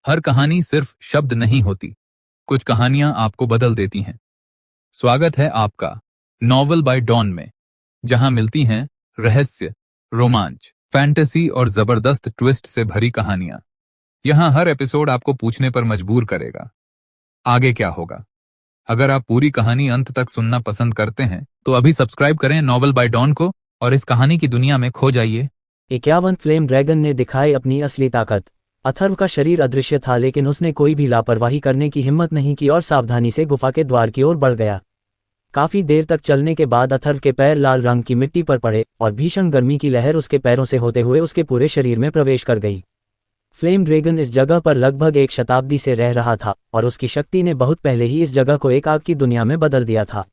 हर कहानी सिर्फ शब्द नहीं होती, कुछ कहानियां आपको बदल देती हैं। स्वागत है आपका नॉवल बाय डॉन में, जहां मिलती हैं रहस्य, रोमांच, फैंटेसी और जबरदस्त ट्विस्ट से भरी कहानियां। यहां हर एपिसोड आपको पूछने पर मजबूर करेगा, आगे क्या होगा। अगर आप पूरी कहानी अंत तक सुनना पसंद करते हैं तो अभी सब्सक्राइब करें नॉवल बाय डॉन को और इस कहानी की दुनिया में खो जाइए। 51 फ्लेम ड्रैगन ने दिखाई अपनी असली ताकत। अथर्व का शरीर अदृश्य था, लेकिन उसने कोई भी लापरवाही करने की हिम्मत नहीं की और सावधानी से गुफा के द्वार की ओर बढ़ गया। काफी देर तक चलने के बाद अथर्व के पैर लाल रंग की मिट्टी पर पड़े और भीषण गर्मी की लहर उसके पैरों से होते हुए उसके पूरे शरीर में प्रवेश कर गई। फ्लेम ड्रैगन इस जगह पर लगभग एक शताब्दी से रह रहा था और उसकी शक्ति ने बहुत पहले ही इस जगह को एक आग की दुनिया में बदल दिया था।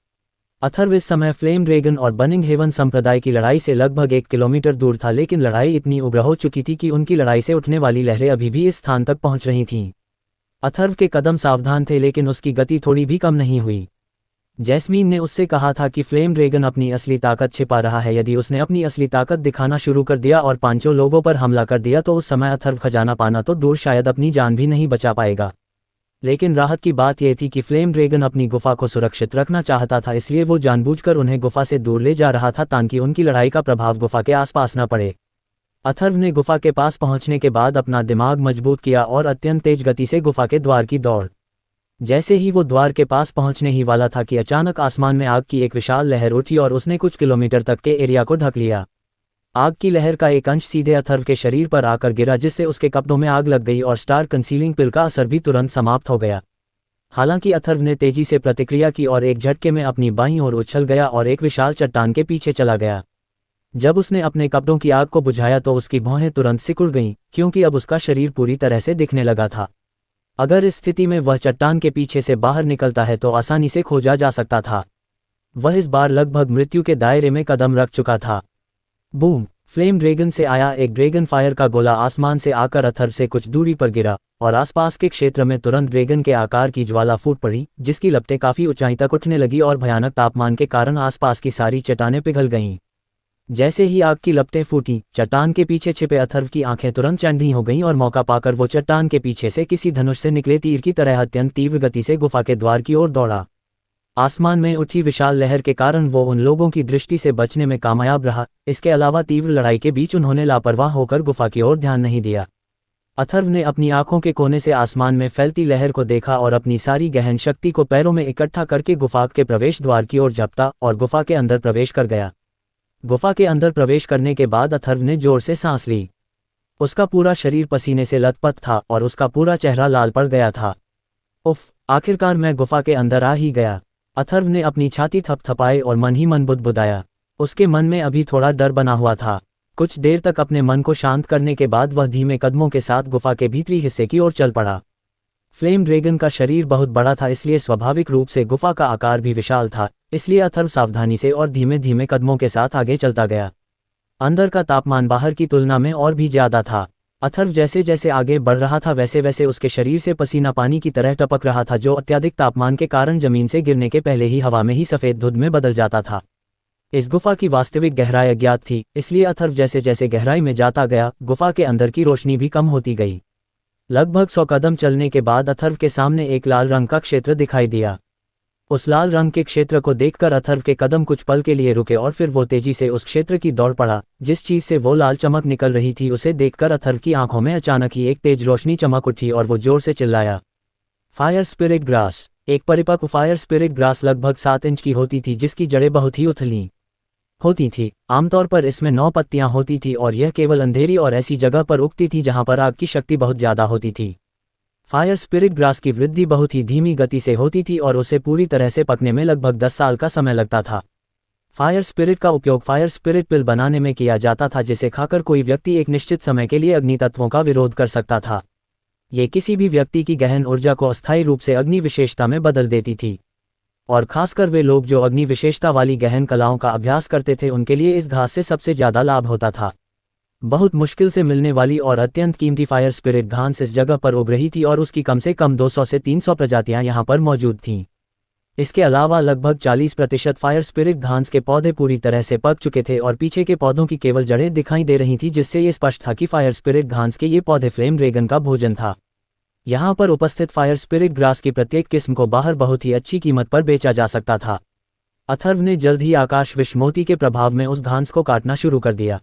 अथर्व इस समय फ्लेम ड्रैगन और बर्निंग हेवन संप्रदाय की लड़ाई से लगभग 1 किलोमीटर दूर था, लेकिन लड़ाई इतनी उग्र हो चुकी थी कि उनकी लड़ाई से उठने वाली लहरें अभी भी इस स्थान तक पहुंच रही थीं। अथर्व के कदम सावधान थे, लेकिन उसकी गति थोड़ी भी कम नहीं हुई। जैस्मीन ने उससे कहा था कि फ्लेम ड्रैगन अपनी असली ताकत छिपा रहा है। यदि उसने अपनी असली ताकत दिखाना शुरू कर दिया और 5 लोगों पर हमला कर दिया तो उस समय अथर्व खजाना पाना तो दूर, शायद अपनी जान भी नहीं बचा पाएगा। लेकिन राहत की बात यह थी कि फ्लेम ड्रैगन अपनी गुफा को सुरक्षित रखना चाहता था, इसलिए वो जानबूझकर उन्हें गुफा से दूर ले जा रहा था ताकि उनकी लड़ाई का प्रभाव गुफा के आसपास न पड़े। अथर्व ने गुफा के पास पहुंचने के बाद अपना दिमाग मजबूत किया और अत्यंत तेज गति से गुफा के द्वार की दौड़। जैसे ही वो द्वार के पास पहुंचने ही वाला था कि अचानक आसमान में आग की एक विशाल लहर उठी और उसने कुछ किलोमीटर तक के एरिया को ढक लिया। आग की लहर का एक अंश सीधे अथर्व के शरीर पर आकर गिरा, जिससे उसके कपड़ों में आग लग गई और स्टार कंसीलिंग पिल का असर भी तुरंत समाप्त हो गया। हालांकि अथर्व ने तेजी से प्रतिक्रिया की और एक झटके में अपनी बाईं ओर उछल गया और एक विशाल चट्टान के पीछे चला गया। जब उसने अपने कपड़ों की आग को बुझाया तो उसकी भौहें तुरंत सिकुड़ गईं, क्योंकि अब उसका शरीर पूरी तरह से दिखने लगा था। अगर इस स्थिति में वह चट्टान के पीछे से बाहर निकलता है तो आसानी से खोजा जा सकता था। वह इस बार लगभग मृत्यु के दायरे में कदम रख चुका था। बूम! फ्लेम ड्रैगन से आया एक ड्रैगन फायर का गोला आसमान से आकर अथर्व से कुछ दूरी पर गिरा और आसपास के क्षेत्र में तुरंत ड्रैगन के आकार की ज्वाला फूट पड़ी, जिसकी लपटें काफी ऊंचाई तक उठने लगी और भयानक तापमान के कारण आसपास की सारी चट्टानें पिघल गईं। जैसे ही आग की लपटें फूटी, चट्टान के पीछे छिपे अथर्व की आंखें तुरंत चंडी हो गईं और मौका पाकर वो चट्टान के पीछे से किसी धनुष से निकले तीर की तरह अत्यंत तीव्र गति से गुफा के द्वार की ओर दौड़ा। आसमान में उठी विशाल लहर के कारण वो उन लोगों की दृष्टि से बचने में कामयाब रहा। इसके अलावा तीव्र लड़ाई के बीच उन्होंने लापरवाह होकर गुफा की ओर ध्यान नहीं दिया। अथर्व ने अपनी आंखों के कोने से आसमान में फैलती लहर को देखा और अपनी सारी गहन शक्ति को पैरों में इकट्ठा करके गुफा के प्रवेश द्वार की ओर झपटा और गुफा के अंदर प्रवेश कर गया। गुफा के अंदर प्रवेश करने के बाद अथर्व ने जोर से सांस ली। उसका पूरा शरीर पसीने से लथपथ था और उसका पूरा चेहरा लाल पड़ गया था। उफ! आखिरकार मैं गुफा के अंदर आ ही गया। अथर्व ने अपनी छाती थपथपाई और मन ही मन बुदबुदाया। उसके मन में अभी थोड़ा डर बना हुआ था। कुछ देर तक अपने मन को शांत करने के बाद वह धीमे कदमों के साथ गुफा के भीतरी हिस्से की ओर चल पड़ा। फ्लेम ड्रैगन का शरीर बहुत बड़ा था, इसलिए स्वाभाविक रूप से गुफा का आकार भी विशाल था, इसलिए अथर्व सावधानी से और धीमे धीमे कदमों के साथ आगे चलता गया। अंदर का तापमान बाहर की तुलना में और भी ज्यादा था। अथर्व जैसे जैसे आगे बढ़ रहा था वैसे वैसे उसके शरीर से पसीना पानी की तरह टपक रहा था, जो अत्यधिक तापमान के कारण जमीन से गिरने के पहले ही हवा में ही सफेद धुंध में बदल जाता था। इस गुफा की वास्तविक गहराई अज्ञात थी, इसलिए अथर्व जैसे जैसे गहराई में जाता गया, गुफा के अंदर की रोशनी भी कम होती गई। लगभग 100 कदम चलने के बाद अथर्व के सामने एक लाल रंग का क्षेत्र दिखाई दिया। उस लाल रंग के क्षेत्र को देखकर अथर्व के कदम कुछ पल के लिए रुके और फिर वो तेजी से उस क्षेत्र की दौड़ पड़ा। जिस चीज से वो लाल चमक निकल रही थी उसे देखकर अथर्व की आंखों में अचानक ही एक तेज रोशनी चमक उठी और वो जोर से चिल्लाया, फायर स्पिरिट ग्रास! एक परिपक्व फायर स्पिरिट ग्रास लगभग 7 इंच की होती थी, जिसकी जड़ें बहुत ही उथली होती थी। आमतौर पर इसमें 9 पत्तियां होती थी और यह केवल अंधेरी और ऐसी जगह पर उगती थी जहां पर आग की शक्ति बहुत ज्यादा होती थी। फायर स्पिरिट ग्रास की वृद्धि बहुत ही धीमी गति से होती थी और उसे पूरी तरह से पकने में लगभग 10 साल का समय लगता था। फायर स्पिरिट का उपयोग फायर स्पिरिट पिल बनाने में किया जाता था, जिसे खाकर कोई व्यक्ति एक निश्चित समय के लिए अग्नि तत्वों का विरोध कर सकता था। ये किसी भी व्यक्ति की गहन ऊर्जा को अस्थायी रूप से अग्नि विशेषता में बदल देती थी, और खासकर वे लोग जो अग्नि विशेषता वाली गहन कलाओं का अभ्यास करते थे उनके लिए इस घास से सबसे ज्यादा लाभ होता था। बहुत मुश्किल से मिलने वाली और अत्यंत कीमती फायर स्पिरिट घास इस जगह पर उग रही थी और उसकी कम से कम 200 से 300 प्रजातियां यहां पर मौजूद थीं। इसके अलावा लगभग 40% फायर स्पिरिट घास के पौधे पूरी तरह से पक चुके थे और पीछे के पौधों की केवल जड़ें दिखाई दे रही थी, जिससे ये स्पष्ट था कि फायर स्पिरिट घास के ये पौधे फ्लेम ड्रैगन का भोजन था। यहाँ पर उपस्थित फायर स्पिरिट ग्रास की प्रत्येक किस्म को बाहर बहुत ही अच्छी कीमत पर बेचा जा सकता था। अथर्व ने जल्द ही आकाश विषमोती के प्रभाव में उस घास को काटना शुरू कर दिया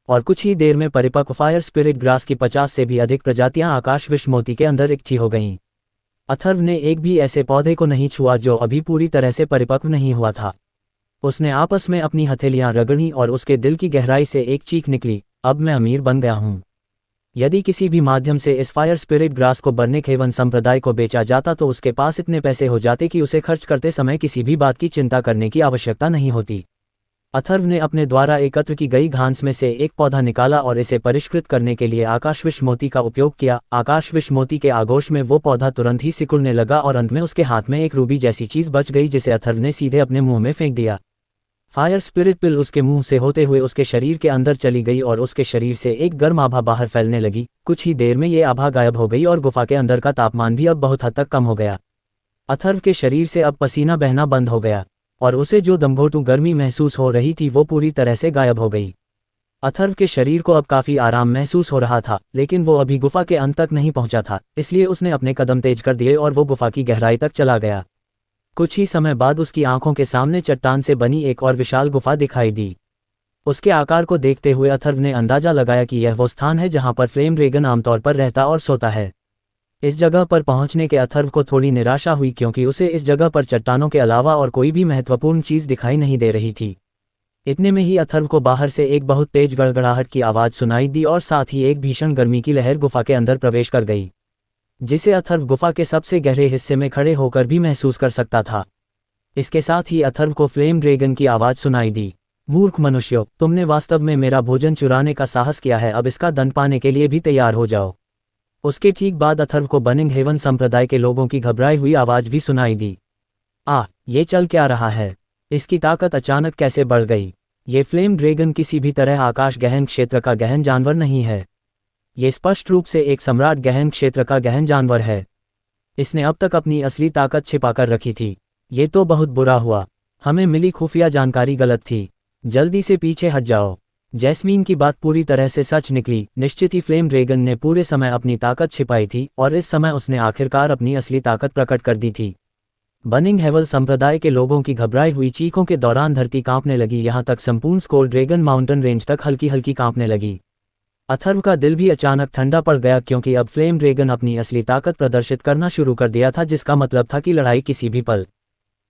और कुछ ही देर में परिपक्व फायर स्पिरिट ग्रास की 50 से भी अधिक प्रजातियां आकाश विषमोती के अंदर इकट्ठी हो गईं। अथर्व ने एक भी ऐसे पौधे को नहीं छुआ जो अभी पूरी तरह से परिपक्व नहीं हुआ था। उसने आपस में अपनी हथेलियां रगड़ी और उसके दिल की गहराई से एक चीख निकली, अब मैं अमीर बन गया हूं। यदि किसी भी माध्यम से इस फायर स्पिरिट ग्रास को बर्निक हेवन संप्रदाय को बेचा जाता तो उसके पास इतने पैसे हो जाते कि उसे खर्च करते समय किसी भी बात की चिंता करने की आवश्यकता नहीं होती। अथर्व ने अपने द्वारा एकत्र की गई घास में से एक पौधा निकाला और इसे परिष्कृत करने के लिए आकाश विषमोती का उपयोग किया। आकाश विषमोती के आगोश में वो पौधा तुरंत ही सिकुड़ने लगा और अंत में उसके हाथ में एक रूबी जैसी चीज बच गई जिसे अथर्व ने सीधे अपने मुंह में फेंक दिया। फायर स्पिरिट पिल उसके मुंह से होते हुए उसके शरीर के अंदर चली गई और उसके शरीर से एक गर्म आभा बाहर फैलने लगी। कुछ ही देर में ये आभा गायब हो गई और गुफा के अंदर का तापमान भी अब बहुत हद तक कम हो गया। अथर्व के शरीर से अब पसीना बहना बंद हो गया और उसे जो दमघोंटू गर्मी महसूस हो रही थी वो पूरी तरह से गायब हो गई। अथर्व के शरीर को अब काफी आराम महसूस हो रहा था, लेकिन वो अभी गुफा के अंत तक नहीं पहुंचा था, इसलिए उसने अपने कदम तेज कर दिए और वो गुफा की गहराई तक चला गया। कुछ ही समय बाद उसकी आंखों के सामने चट्टान से बनी एक और विशाल गुफा दिखाई दी। उसके आकार को देखते हुए अथर्व ने अंदाजा लगाया कि यह वो स्थान है जहां पर फ्लेम ड्रैगन आमतौर पर रहता और सोता है। इस जगह पर पहुंचने के अथर्व को थोड़ी निराशा हुई क्योंकि उसे इस जगह पर चट्टानों के अलावा और कोई भी महत्वपूर्ण चीज दिखाई नहीं दे रही थी। इतने में ही अथर्व को बाहर से एक बहुत तेज गड़गड़ाहट की आवाज सुनाई दी और साथ ही एक भीषण गर्मी की लहर गुफा के अंदर प्रवेश कर गई, जिसे अथर्व गुफा के सबसे गहरे हिस्से में खड़े होकर भी महसूस कर सकता था। इसके साथ ही अथर्व को फ्लेम ड्रैगन की आवाज सुनाई दी, मूर्ख मनुष्यों, तुमने वास्तव में मेरा भोजन चुराने का साहस किया है, अब इसका दंड पाने के लिए भी तैयार हो जाओ। उसके ठीक बाद अथर्व को बर्निंग हेवन संप्रदाय के लोगों की घबराई हुई आवाज भी सुनाई दी। ये चल क्या रहा है? इसकी ताकत अचानक कैसे बढ़ गई? ये फ्लेम ड्रैगन किसी भी तरह आकाश गहन क्षेत्र का गहन जानवर नहीं है। ये स्पष्ट रूप से एक सम्राट गहन क्षेत्र का गहन जानवर है। इसने अब तक अपनी असली ताकत छिपाकर रखी थी। ये तो बहुत बुरा हुआ, हमें मिली खुफिया जानकारी गलत थी, जल्दी से पीछे हट जाओ। जैस्मीन की बात पूरी तरह से सच निकली। निश्चित ही फ्लेम ड्रैगन ने पूरे समय अपनी ताकत छिपाई थी और इस समय उसने आखिरकार अपनी असली ताकत प्रकट कर दी थी। बर्निंग हेवन संप्रदाय के लोगों की घबराई हुई चीखों के दौरान धरती कांपने लगी, यहाँ तक संपूर्ण स्कोल ड्रैगन माउंटेन रेंज तक हल्की हल्की कांपने लगी। अथर्व का दिल भी अचानक ठंडा पड़ गया क्योंकि अब फ्लेम ड्रैगन अपनी असली ताकत प्रदर्शित करना शुरू कर दिया था, जिसका मतलब था कि लड़ाई किसी भी पल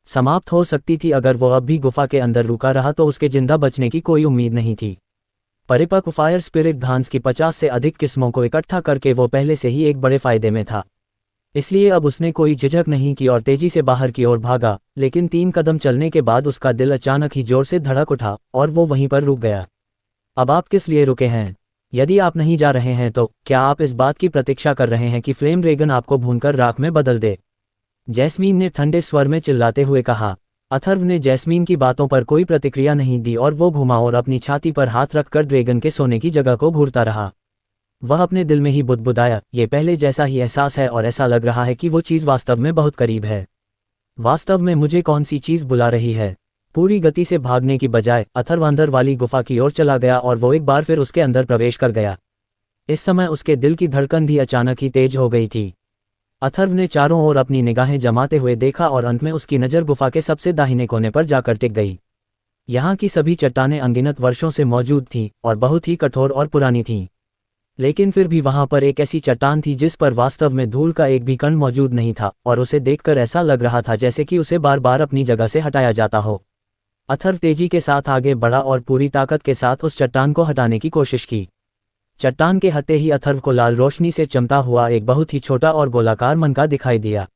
समाप्त हो सकती थी। अगर वो अब भी गुफा के अंदर रुका रहा तो उसके जिंदा बचने की कोई उम्मीद नहीं थी। परिपक्व फायर स्पिरिट घास की 50 से अधिक किस्मों को इकट्ठा करके वो पहले से ही एक बड़े फायदे में था, इसलिए अब उसने कोई झिझक नहीं की और तेजी से बाहर की ओर भागा। लेकिन 3 कदम चलने के बाद उसका दिल अचानक ही जोर से धड़क उठा और वो वहीं पर रुक गया। अब आप किस लिए रुके हैं? यदि आप नहीं जा रहे हैं तो क्या आप इस बात की प्रतीक्षा कर रहे हैं कि फ्लेम ड्रैगन आपको भूनकर राख में बदल दे? जैस्मीन ने ठंडे स्वर में चिल्लाते हुए कहा। अथर्व ने जैस्मीन की बातों पर कोई प्रतिक्रिया नहीं दी और वो घुमा और अपनी छाती पर हाथ रखकर ड्रैगन के सोने की जगह को घूरता रहा। वह अपने दिल में ही बुदबुदाया, ये पहले जैसा ही एहसास है और ऐसा लग रहा है कि वो चीज़ वास्तव में बहुत करीब है। वास्तव में मुझे कौन सी चीज़ बुला रही है? पूरी गति से भागने की बजाय अथर्व अंदर वाली गुफा की ओर चला गया और वो एक बार फिर उसके अंदर प्रवेश कर गया। इस समय उसके दिल की धड़कन भी अचानक ही तेज हो गई थी। अथर्व ने चारों ओर अपनी निगाहें जमाते हुए देखा और अंत में उसकी नज़र गुफा के सबसे दाहिने कोने पर जाकर टिक गई। यहाँ की सभी चट्टानें अनगिनत वर्षों से मौजूद थीं और बहुत ही कठोर और पुरानी थीं, लेकिन फिर भी वहाँ पर एक ऐसी चट्टान थी जिस पर वास्तव में धूल का एक भी कण मौजूद नहीं था और उसे देखकर ऐसा लग रहा था जैसे कि उसे बार बार अपनी जगह से हटाया जाता हो। अथर्व तेजी के साथ आगे बढ़ा और पूरी ताकत के साथ उस चट्टान को हटाने की कोशिश की। चट्टान के हटे ही अथर्व को लाल रोशनी से चमकता हुआ एक बहुत ही छोटा और गोलाकार मनका दिखाई दिया।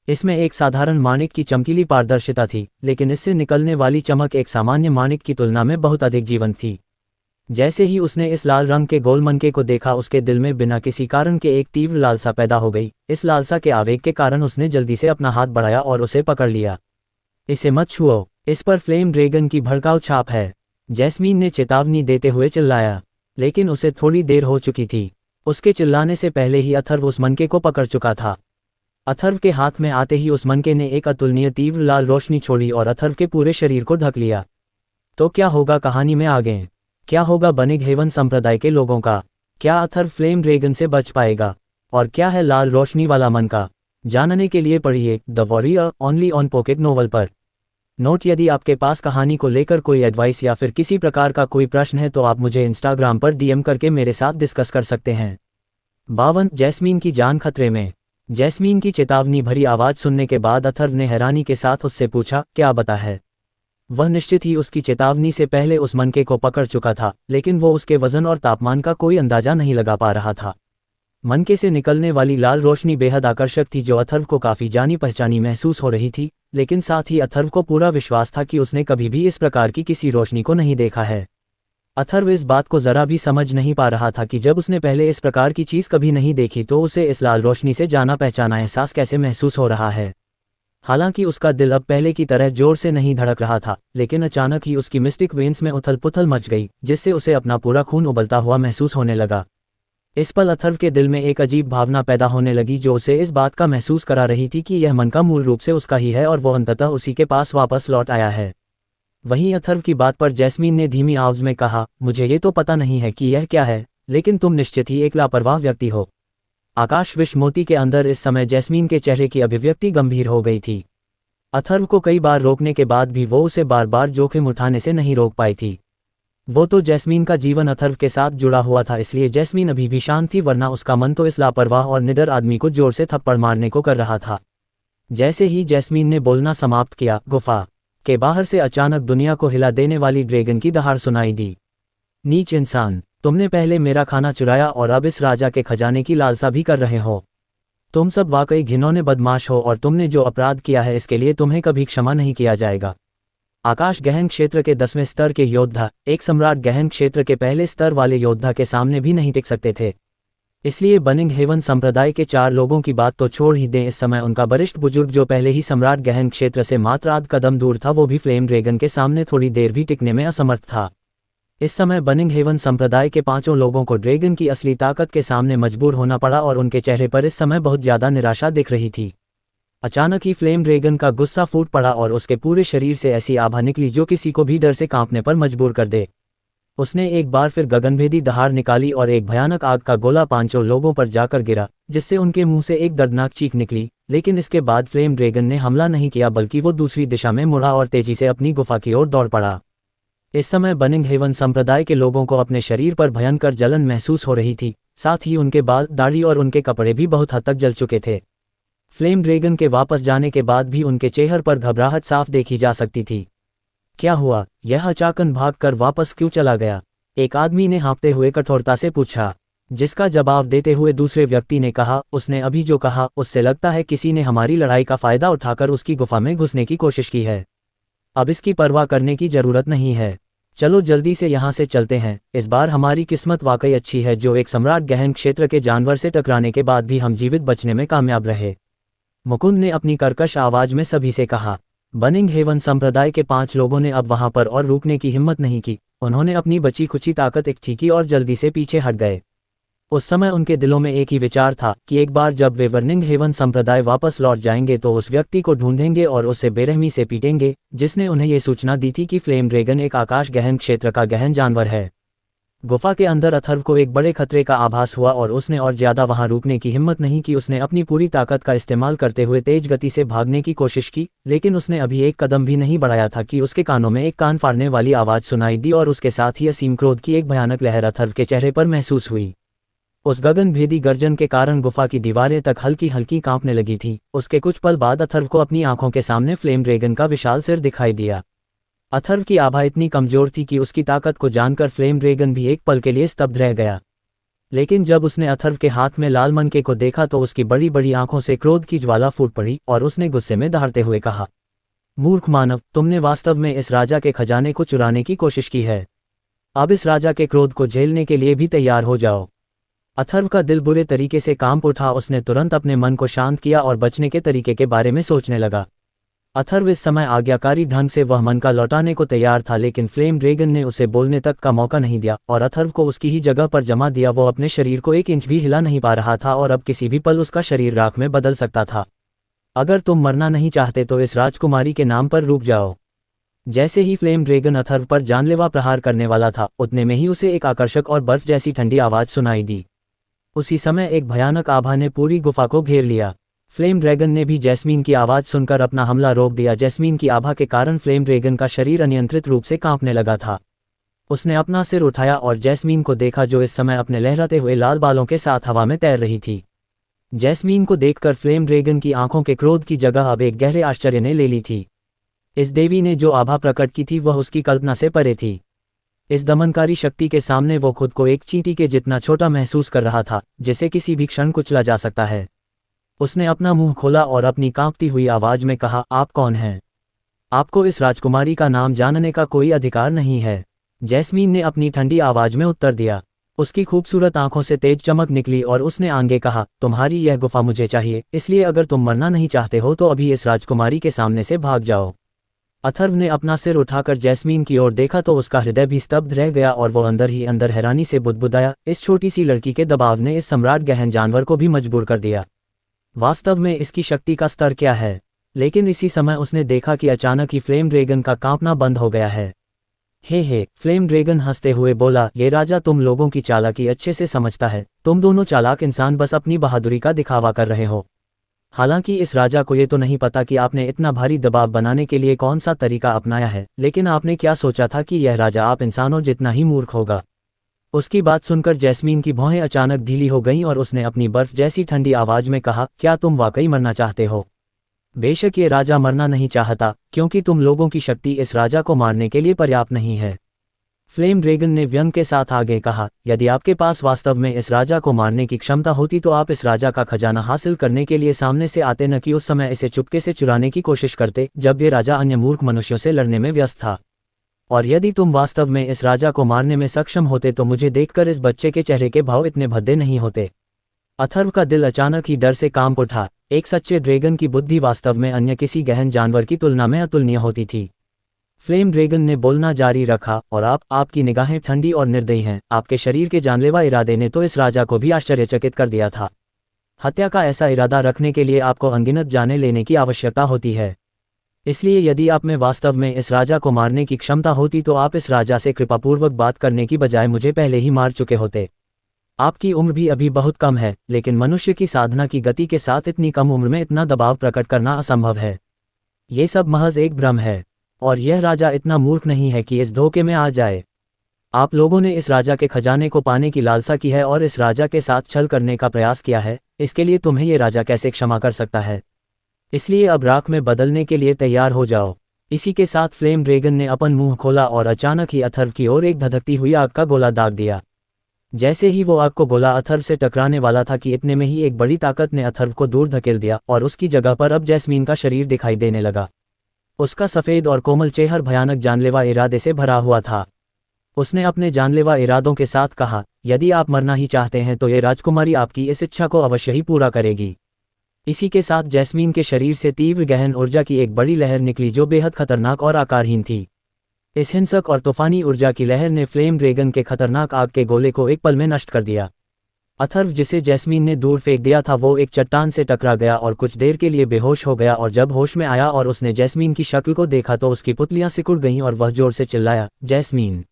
इसमें एक साधारण माणिक की चमकीली पारदर्शिता थी, लेकिन इससे निकलने वाली चमक एक सामान्य माणिक की तुलना में बहुत अधिक जीवंत थी। जैसे ही उसने इस लाल रंग के गोल मनके को देखा, उसके दिल में बिना किसी कारण के एक तीव्र लालसा पैदा हो गई। इस लालसा के आवेग के कारण उसने जल्दी से अपना हाथ बढ़ाया और उसे पकड़ लिया। इसे मत छुओ, इस पर फ्लेम ड्रैगन की भड़काऊ छाप है, जैस्मीन ने चेतावनी देते हुए चिल्लाया। लेकिन उसे थोड़ी देर हो चुकी थी। उसके चिल्लाने से पहले ही अथर्व उस मनके को पकड़ चुका था। अथर्व के हाथ में आते ही उस मनके ने एक अतुलनीय तीव्र लाल रोशनी छोड़ी और अथर्व के पूरे शरीर को ढक लिया। तो क्या होगा कहानी में आगे? क्या होगा बर्निंग हेवन संप्रदाय के लोगों का? क्या अथर्व फ्लेम ड्रैगन से बच पाएगा? और क्या है लाल रोशनी वाला मन का? जानने के लिए पढ़िए the warrior only on pocket novel पर। नोट: यदि आपके पास कहानी को लेकर कोई एडवाइस या फिर किसी प्रकार का कोई प्रश्न है तो आप मुझे इंस्टाग्राम पर डीएम करके मेरे साथ डिस्कस कर सकते हैं। 52 जैस्मीन की जान खतरे में। जैस्मीन की चेतावनी भरी आवाज़ सुनने के बाद अथर्व ने हैरानी के साथ उससे पूछा, क्या बता है? वह निश्चित ही उसकी चेतावनी से पहले उस मनके को पकड़ चुका था, लेकिन वो उसके वजन और तापमान का कोई अंदाजा नहीं लगा पा रहा था। मनके से निकलने वाली लाल रोशनी बेहद आकर्षक थी जो अथर्व को काफ़ी जानी पहचानी महसूस हो रही थी, लेकिन साथ ही अथर्व को पूरा विश्वास था कि उसने कभी भी इस प्रकार की किसी रोशनी को नहीं देखा है। अथर्व इस बात को ज़रा भी समझ नहीं पा रहा था कि जब उसने पहले इस प्रकार की चीज़ कभी नहीं देखी तो उसे इस लाल रोशनी से जाना पहचाना एहसास कैसे महसूस हो रहा है। हालांकि उसका दिल अब पहले की तरह जोर से नहीं धड़क रहा था, लेकिन अचानक ही उसकी मिस्टिक वेन्स में उथल पुथल मच गई, जिससे उसे अपना पूरा खून उबलता हुआ महसूस होने लगा। इस पल अथर्व के दिल में एक अजीब भावना पैदा होने लगी जो उसे इस बात का महसूस करा रही थी कि यह मन का मूल रूप से उसका ही है और वो अंततः उसी के पास वापस लौट आया है। वहीं अथर्व की बात पर जैस्मीन ने धीमी आवाज में कहा, मुझे ये तो पता नहीं है कि यह क्या है, लेकिन तुम निश्चित ही एक लापरवाह व्यक्ति हो। आकाश विश्वमोती के अंदर इस समय जैस्मीन के चेहरे की अभिव्यक्ति गंभीर हो गई थी। अथर्व को कई बार रोकने के बाद भी वो उसे बार बार जोखिम उठाने से नहीं रोक पाई थी। वो तो जैस्मीन का जीवन अथर्व के साथ जुड़ा हुआ था, इसलिए जैस्मीन अभी भी शांत थी, वरना उसका मन तो इस लापरवाह और निडर आदमी को जोर से थप्पड़ मारने को कर रहा था। जैसे ही जैस्मीन ने बोलना समाप्त किया, गुफा के बाहर से अचानक दुनिया को हिला देने वाली ड्रैगन की दहाड़ सुनाई दी। नीच इंसान, तुमने पहले मेरा खाना चुराया और अब इस राजा के खजाने की लालसा भी कर रहे हो। तुम सब वाकई घिनौने बदमाश हो और तुमने जो अपराध किया है इसके लिए तुम्हें कभी क्षमा नहीं किया जाएगा। आकाश गहन क्षेत्र के 10वें स्तर के योद्धा एक सम्राट गहन क्षेत्र के पहले स्तर वाले योद्धा के सामने भी नहीं टिक सकते थे, इसलिए बनिंग हेवन संप्रदाय के 4 लोगों की बात तो छोड़ ही दें, इस समय उनका वरिष्ठ बुजुर्ग जो पहले ही सम्राट गहन क्षेत्र से मात्र आध कदम दूर था, वो भी फ्लेम ड्रैगन के सामने थोड़ी देर भी टिकने में असमर्थ था। इस समय बनिंग हेवन संप्रदाय के 5 लोगों को ड्रैगन की असली ताकत के सामने मजबूर होना पड़ा और उनके चेहरे पर इस समय बहुत ज़्यादा निराशा दिख रही थी। अचानक ही फ्लेम ड्रैगन का गुस्सा फूट पड़ा और उसके पूरे शरीर से ऐसी आभा निकली जो किसी को भी डर से कांपने पर मजबूर कर दे। उसने एक बार फिर गगनभेदी दहाड़ निकाली और एक भयानक आग का गोला 5 लोगों पर जाकर गिरा, जिससे उनके मुंह से एक दर्दनाक चीख निकली। लेकिन इसके बाद फ्लेम ड्रैगन ने हमला नहीं किया, बल्कि वो दूसरी दिशा में मुड़ा और तेजी से अपनी गुफा की ओर दौड़ पड़ा। इस समय बनिंग हेवन संप्रदाय के लोगों को अपने शरीर पर भयंकर जलन महसूस हो रही थी, साथ ही उनके बाल, दाढ़ी और उनके कपड़े भी बहुत हद तक जल चुके थे। फ्लेम ड्रैगन के वापस जाने के बाद भी उनके चेहरे पर घबराहट साफ देखी जा सकती थी। क्या हुआ? यह अचानक भागकर वापस क्यों चला गया? एक आदमी ने हाँफते हुए कठोरता से पूछा, जिसका जवाब देते हुए दूसरे व्यक्ति ने कहा, उसने अभी जो कहा उससे लगता है किसी ने हमारी लड़ाई का फायदा उठाकर उसकी गुफा में घुसने की कोशिश की है। अब इसकी परवाह करने की जरूरत नहीं है, चलो जल्दी से यहाँ से चलते हैं। इस बार हमारी किस्मत वाकई अच्छी है जो एक सम्राट गहन क्षेत्र के जानवर से टकराने के बाद भी हम जीवित बचने में कामयाब रहे। मुकुंद ने अपनी कर्कश आवाज में सभी से कहा। बनिंग हेवन संप्रदाय के 5 लोगों ने अब वहां पर और रुकने की हिम्मत नहीं की। उन्होंने अपनी बची खुची ताकत इकट्ठी की और जल्दी से पीछे हट गए। उस समय उनके दिलों में एक ही विचार था कि एक बार जब वे बनिंग हेवन संप्रदाय वापस लौट जाएंगे तो उस व्यक्ति को ढूंढेंगे और उसे बेरहमी से पीटेंगे जिसने उन्हें ये सूचना दी थी कि फ्लेम ड्रैगन एक आकाश गहन क्षेत्र का गहन जानवर है। गुफा के अंदर अथर्व को एक बड़े खतरे का आभास हुआ और उसने और ज्यादा वहां रुकने की हिम्मत नहीं की। उसने अपनी पूरी ताकत का इस्तेमाल करते हुए तेज गति से भागने की कोशिश की, लेकिन उसने अभी एक कदम भी नहीं बढ़ाया था कि उसके कानों में एक कान फाड़ने वाली आवाज सुनाई दी और उसके साथ ही असीम क्रोध की एक भयानक लहर अथर्व के चेहरे पर महसूस हुई। उस गगनभेदी गर्जन के कारण गुफा की दीवारें तक हल्की हल्की कांपने लगी थी। उसके कुछ पल बाद अथर्व को अपनी आंखों के सामने फ्लेम ड्रैगन का विशाल सिर दिखाई दिया। अथर्व की आभा इतनी कमजोर थी कि उसकी ताकत को जानकर फ्लेम ड्रैगन भी एक पल के लिए स्तब्ध रह गया। लेकिन जब उसने अथर्व के हाथ में लाल मनके को देखा तो उसकी बड़ी बड़ी आंखों से क्रोध की ज्वाला फूट पड़ी और उसने गुस्से में दहाड़ते हुए कहा, मूर्ख मानव, तुमने वास्तव में इस राजा के खजाने को चुराने की कोशिश की है। अब इस राजा के क्रोध को झेलने के लिए भी तैयार हो जाओ। अथर्व का दिल बुरे तरीके से कांप उठा। उसने तुरंत अपने मन को शांत किया और बचने के तरीके के बारे में सोचने लगा। अथर्व इस समय आज्ञाकारी ढंग से वह मन का लौटाने को तैयार था, लेकिन फ्लेम ड्रैगन ने उसे बोलने तक का मौका नहीं दिया और अथर्व को उसकी ही जगह पर जमा दिया। वो अपने शरीर को 1 इंच भी हिला नहीं पा रहा था और अब किसी भी पल उसका शरीर राख में बदल सकता था। अगर तुम मरना नहीं चाहते तो इस राजकुमारी के नाम पर रुक जाओ। जैसे ही फ्लेम ड्रैगन अथर्व पर जानलेवा प्रहार करने वाला था, उतने में ही उसे एक आकर्षक और बर्फ जैसी ठंडी आवाज सुनाई दी। उसी समय एक भयानक आभा ने पूरी गुफा को घेर लिया। फ्लेम ड्रैगन ने भी जैस्मीन की आवाज़ सुनकर अपना हमला रोक दिया। जैस्मीन की आभा के कारण फ्लेम ड्रैगन का शरीर अनियंत्रित रूप से कांपने लगा था। उसने अपना सिर उठाया और जैस्मीन को देखा, जो इस समय अपने लहराते हुए लाल बालों के साथ हवा में तैर रही थी। जैस्मीन को देखकर फ्लेम ड्रैगन की आंखों के क्रोध की जगह अब एक गहरे आश्चर्य ने ले ली थी। इस देवी ने जो आभा प्रकट की थी वह उसकी कल्पना से परे थी। इस दमनकारी शक्ति के सामने वो खुद को एक चींटी के जितना छोटा महसूस कर रहा था, जिसे किसी भी क्षण कुचला जा सकता है। उसने अपना मुंह खोला और अपनी कांपती हुई आवाज में कहा, आप कौन हैं? आपको इस राजकुमारी का नाम जानने का कोई अधिकार नहीं है। जैस्मीन ने अपनी ठंडी आवाज में उत्तर दिया। उसकी खूबसूरत आंखों से तेज चमक निकली और उसने आगे कहा, तुम्हारी यह गुफा मुझे चाहिए, इसलिए अगर तुम मरना नहीं चाहते हो तो अभी इस राजकुमारी के सामने से भाग जाओ। अथर्व ने अपना सिर उठाकर जैस्मीन की ओर देखा तो उसका हृदय भी स्तब्ध रह गया और वो अंदर ही अंदर हैरानी से बुदबुदाया। इस छोटी सी लड़की के दबाव ने इस सम्राट गहन जानवर को भी मजबूर कर दिया। वास्तव में इसकी शक्ति का स्तर क्या है? लेकिन इसी समय उसने देखा कि अचानक ही फ्लेम ड्रैगन का कांपना बंद हो गया है। हे, फ्लेम ड्रैगन हंसते हुए बोला, ये राजा तुम लोगों की चालाकी अच्छे से समझता है। तुम दोनों चालाक इंसान बस अपनी बहादुरी का दिखावा कर रहे हो। हालांकि इस राजा को ये तो नहीं पता कि आपने इतना भारी दबाव बनाने के लिए कौन सा तरीका अपनाया है, लेकिन आपने क्या सोचा था कि यह राजा आप इंसानों जितना ही मूर्ख होगा? उसकी बात सुनकर जैस्मीन की भौहें अचानक ढीली हो गईं और उसने अपनी बर्फ जैसी ठंडी आवाज में कहा, क्या तुम वाकई मरना चाहते हो? बेशक ये राजा मरना नहीं चाहता, क्योंकि तुम लोगों की शक्ति इस राजा को मारने के लिए पर्याप्त नहीं है। फ्लेम ड्रैगन ने व्यंग के साथ आगे कहा, यदि आपके पास वास्तव में इस राजा को मारने की क्षमता होती तो आप इस राजा का खजाना हासिल करने के लिए सामने से आते, न कि उस समय इसे चुपके से चुराने की कोशिश करते जब ये राजा अन्य मूर्ख मनुष्यों से लड़ने में व्यस्त था। और यदि तुम वास्तव में इस राजा को मारने में सक्षम होते तो मुझे देखकर इस बच्चे के चेहरे के भाव इतने भद्दे नहीं होते। अथर्व का दिल अचानक ही डर से कांप उठा। एक सच्चे ड्रैगन की बुद्धि वास्तव में अन्य किसी गहन जानवर की तुलना में अतुलनीय होती थी। फ्लेम ड्रैगन ने बोलना जारी रखा, और आपकी निगाहें ठंडी और निर्दयी हैं। आपके शरीर के जानलेवा इरादे ने तो इस राजा को भी आश्चर्यचकित कर दिया था। हत्या का ऐसा इरादा रखने के लिए आपको अनगिनत जाने लेने की आवश्यकता होती है। इसलिए यदि आप में वास्तव में इस राजा को मारने की क्षमता होती तो आप इस राजा से कृपापूर्वक बात करने की बजाय मुझे पहले ही मार चुके होते। आपकी उम्र भी अभी बहुत कम है, लेकिन मनुष्य की साधना की गति के साथ इतनी कम उम्र में इतना दबाव प्रकट करना असंभव है। ये सब महज एक भ्रम है, और यह राजा इतना मूर्ख नहीं है कि इस धोखे में आ जाए। आप लोगों ने इस राजा के खजाने को पाने की लालसा की है और इस राजा के साथ छल करने का प्रयास किया है। इसके लिए तुम्हें ये राजा कैसे क्षमा कर सकता है? इसलिए अब राख में बदलने के लिए तैयार हो जाओ। इसी के साथ फ्लेम ड्रैगन ने अपन मुंह खोला और अचानक ही अथर्व की ओर एक धधकती हुई आग का गोला दाग दिया। जैसे ही वो आग को गोला अथर्व से टकराने वाला था कि इतने में ही एक बड़ी ताकत ने अथर्व को दूर धकेल दिया और उसकी जगह पर अब जैस्मीन का शरीर दिखाई देने लगा। उसका सफ़ेद और कोमल चेहरा भयानक जानलेवा इरादे से भरा हुआ था। उसने अपने जानलेवा इरादों के साथ कहा, यदि आप मरना ही चाहते हैं तो ये राजकुमारी आपकी इस इच्छा को अवश्य ही पूरा करेगी। इसी के साथ जैस्मीन के शरीर से तीव्र गहन ऊर्जा की एक बड़ी लहर निकली जो बेहद खतरनाक और आकारहीन थी। इस हिंसक और तूफानी ऊर्जा की लहर ने फ्लेम ड्रैगन के खतरनाक आग के गोले को एक पल में नष्ट कर दिया। अथर्व, जिसे जैस्मीन ने दूर फेंक दिया था, वो एक चट्टान से टकरा गया और कुछ देर के लिए बेहोश हो गया। और जब होश में आया और उसने जैस्मीन की शक्ल को देखा तो उसकी पुतलियां सिकुड़ गईं और वह जोर से चिल्लाया, जैस्मीन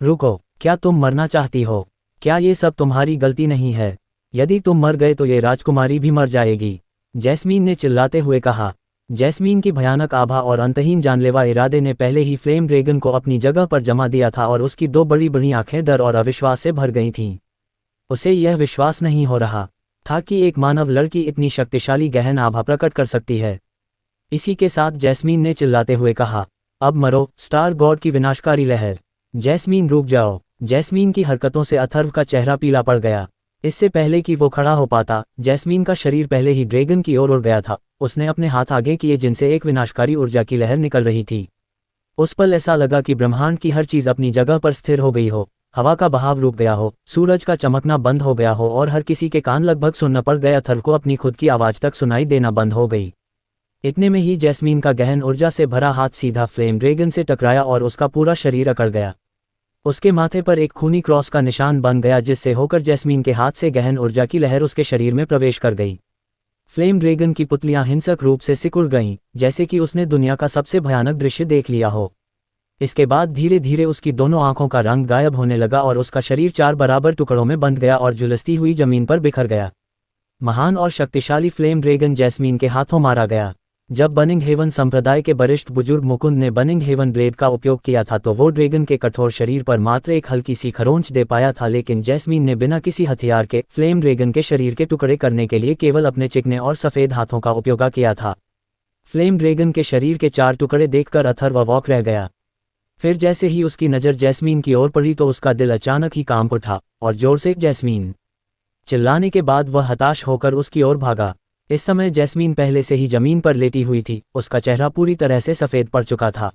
रुको, क्या तुम मरना चाहती हो? क्या ये सब तुम्हारी गलती नहीं है? यदि तुम मर गए तो ये राजकुमारी भी मर जाएगी, जैस्मीन ने चिल्लाते हुए कहा। जैस्मीन की भयानक आभा और अंतहीन जानलेवा इरादे ने पहले ही फ्लेम ड्रैगन को अपनी जगह पर जमा दिया था और उसकी दो बड़ी बड़ी आंखें डर और अविश्वास से भर गई थीं। उसे यह विश्वास नहीं हो रहा था कि एक मानव लड़की इतनी शक्तिशाली गहन आभा प्रकट कर सकती है। इसी के साथ जैस्मीन ने चिल्लाते हुए कहा, अब मरो, स्टार गॉड की विनाशकारी लहर। जैस्मीन रुक जाओ। जैस्मीन की हरकतों से अथर्व का चेहरा पीला पड़ गया। इससे पहले कि वो खड़ा हो पाता, जैस्मीन का शरीर पहले ही ड्रैगन की ओर उड़ गया था। उसने अपने हाथ आगे किए जिनसे एक विनाशकारी ऊर्जा की लहर निकल रही थी। उस पल ऐसा लगा कि ब्रह्मांड की हर चीज अपनी जगह पर स्थिर हो गई हो, हवा का बहाव रुक गया हो, सूरज का चमकना बंद हो गया हो और हर किसी के कान लगभग सुन्न पड़ गए। अथर्व को अपनी खुद की आवाज तक सुनाई देना बंद हो गई। इतने में ही जैस्मीन का गहन ऊर्जा से भरा हाथ सीधा फ्लेम ड्रैगन से टकराया और उसका पूरा शरीर अकड़ गया। उसके माथे पर एक खूनी क्रॉस का निशान बन गया, जिससे होकर जैस्मीन के हाथ से गहन ऊर्जा की लहर उसके शरीर में प्रवेश कर गई। फ्लेम ड्रैगन की पुतलियां हिंसक रूप से सिकुड़ गईं, जैसे कि उसने दुनिया का सबसे भयानक दृश्य देख लिया हो। इसके बाद धीरे धीरे उसकी दोनों आंखों का रंग गायब होने लगा और उसका शरीर 4 बराबर टुकड़ों में बंट गया और झुलसती हुई जमीन पर बिखर गया। महान और शक्तिशाली फ्लेम ड्रैगन जैस्मीन के हाथों मारा गया। जब बनिंग हेवन संप्रदाय के वरिष्ठ बुजुर्ग मुकुंद ने बनिंग हेवन ब्लेड का उपयोग किया था तो वो ड्रैगन के कठोर शरीर पर मात्र एक हल्की सी खरोंच दे पाया था, लेकिन जैस्मीन ने बिना किसी हथियार के फ्लेम ड्रैगन के शरीर के टुकड़े करने के लिए केवल अपने चिकने और सफ़ेद हाथों का उपयोग किया था। फ्लेम ड्रैगन के शरीर के 4 टुकड़े देखकर अथर्व अवाक रह गया। फिर जैसे ही उसकी नज़र जैस्मीन की ओर पड़ी तो उसका दिल अचानक ही कांप उठा और जोर से जैस्मीन चिल्लाने के बाद वह हताश होकर उसकी ओर भागा। इस समय जैस्मीन पहले से ही जमीन पर लेटी हुई थी, उसका चेहरा पूरी तरह से सफ़ेद पड़ चुका था।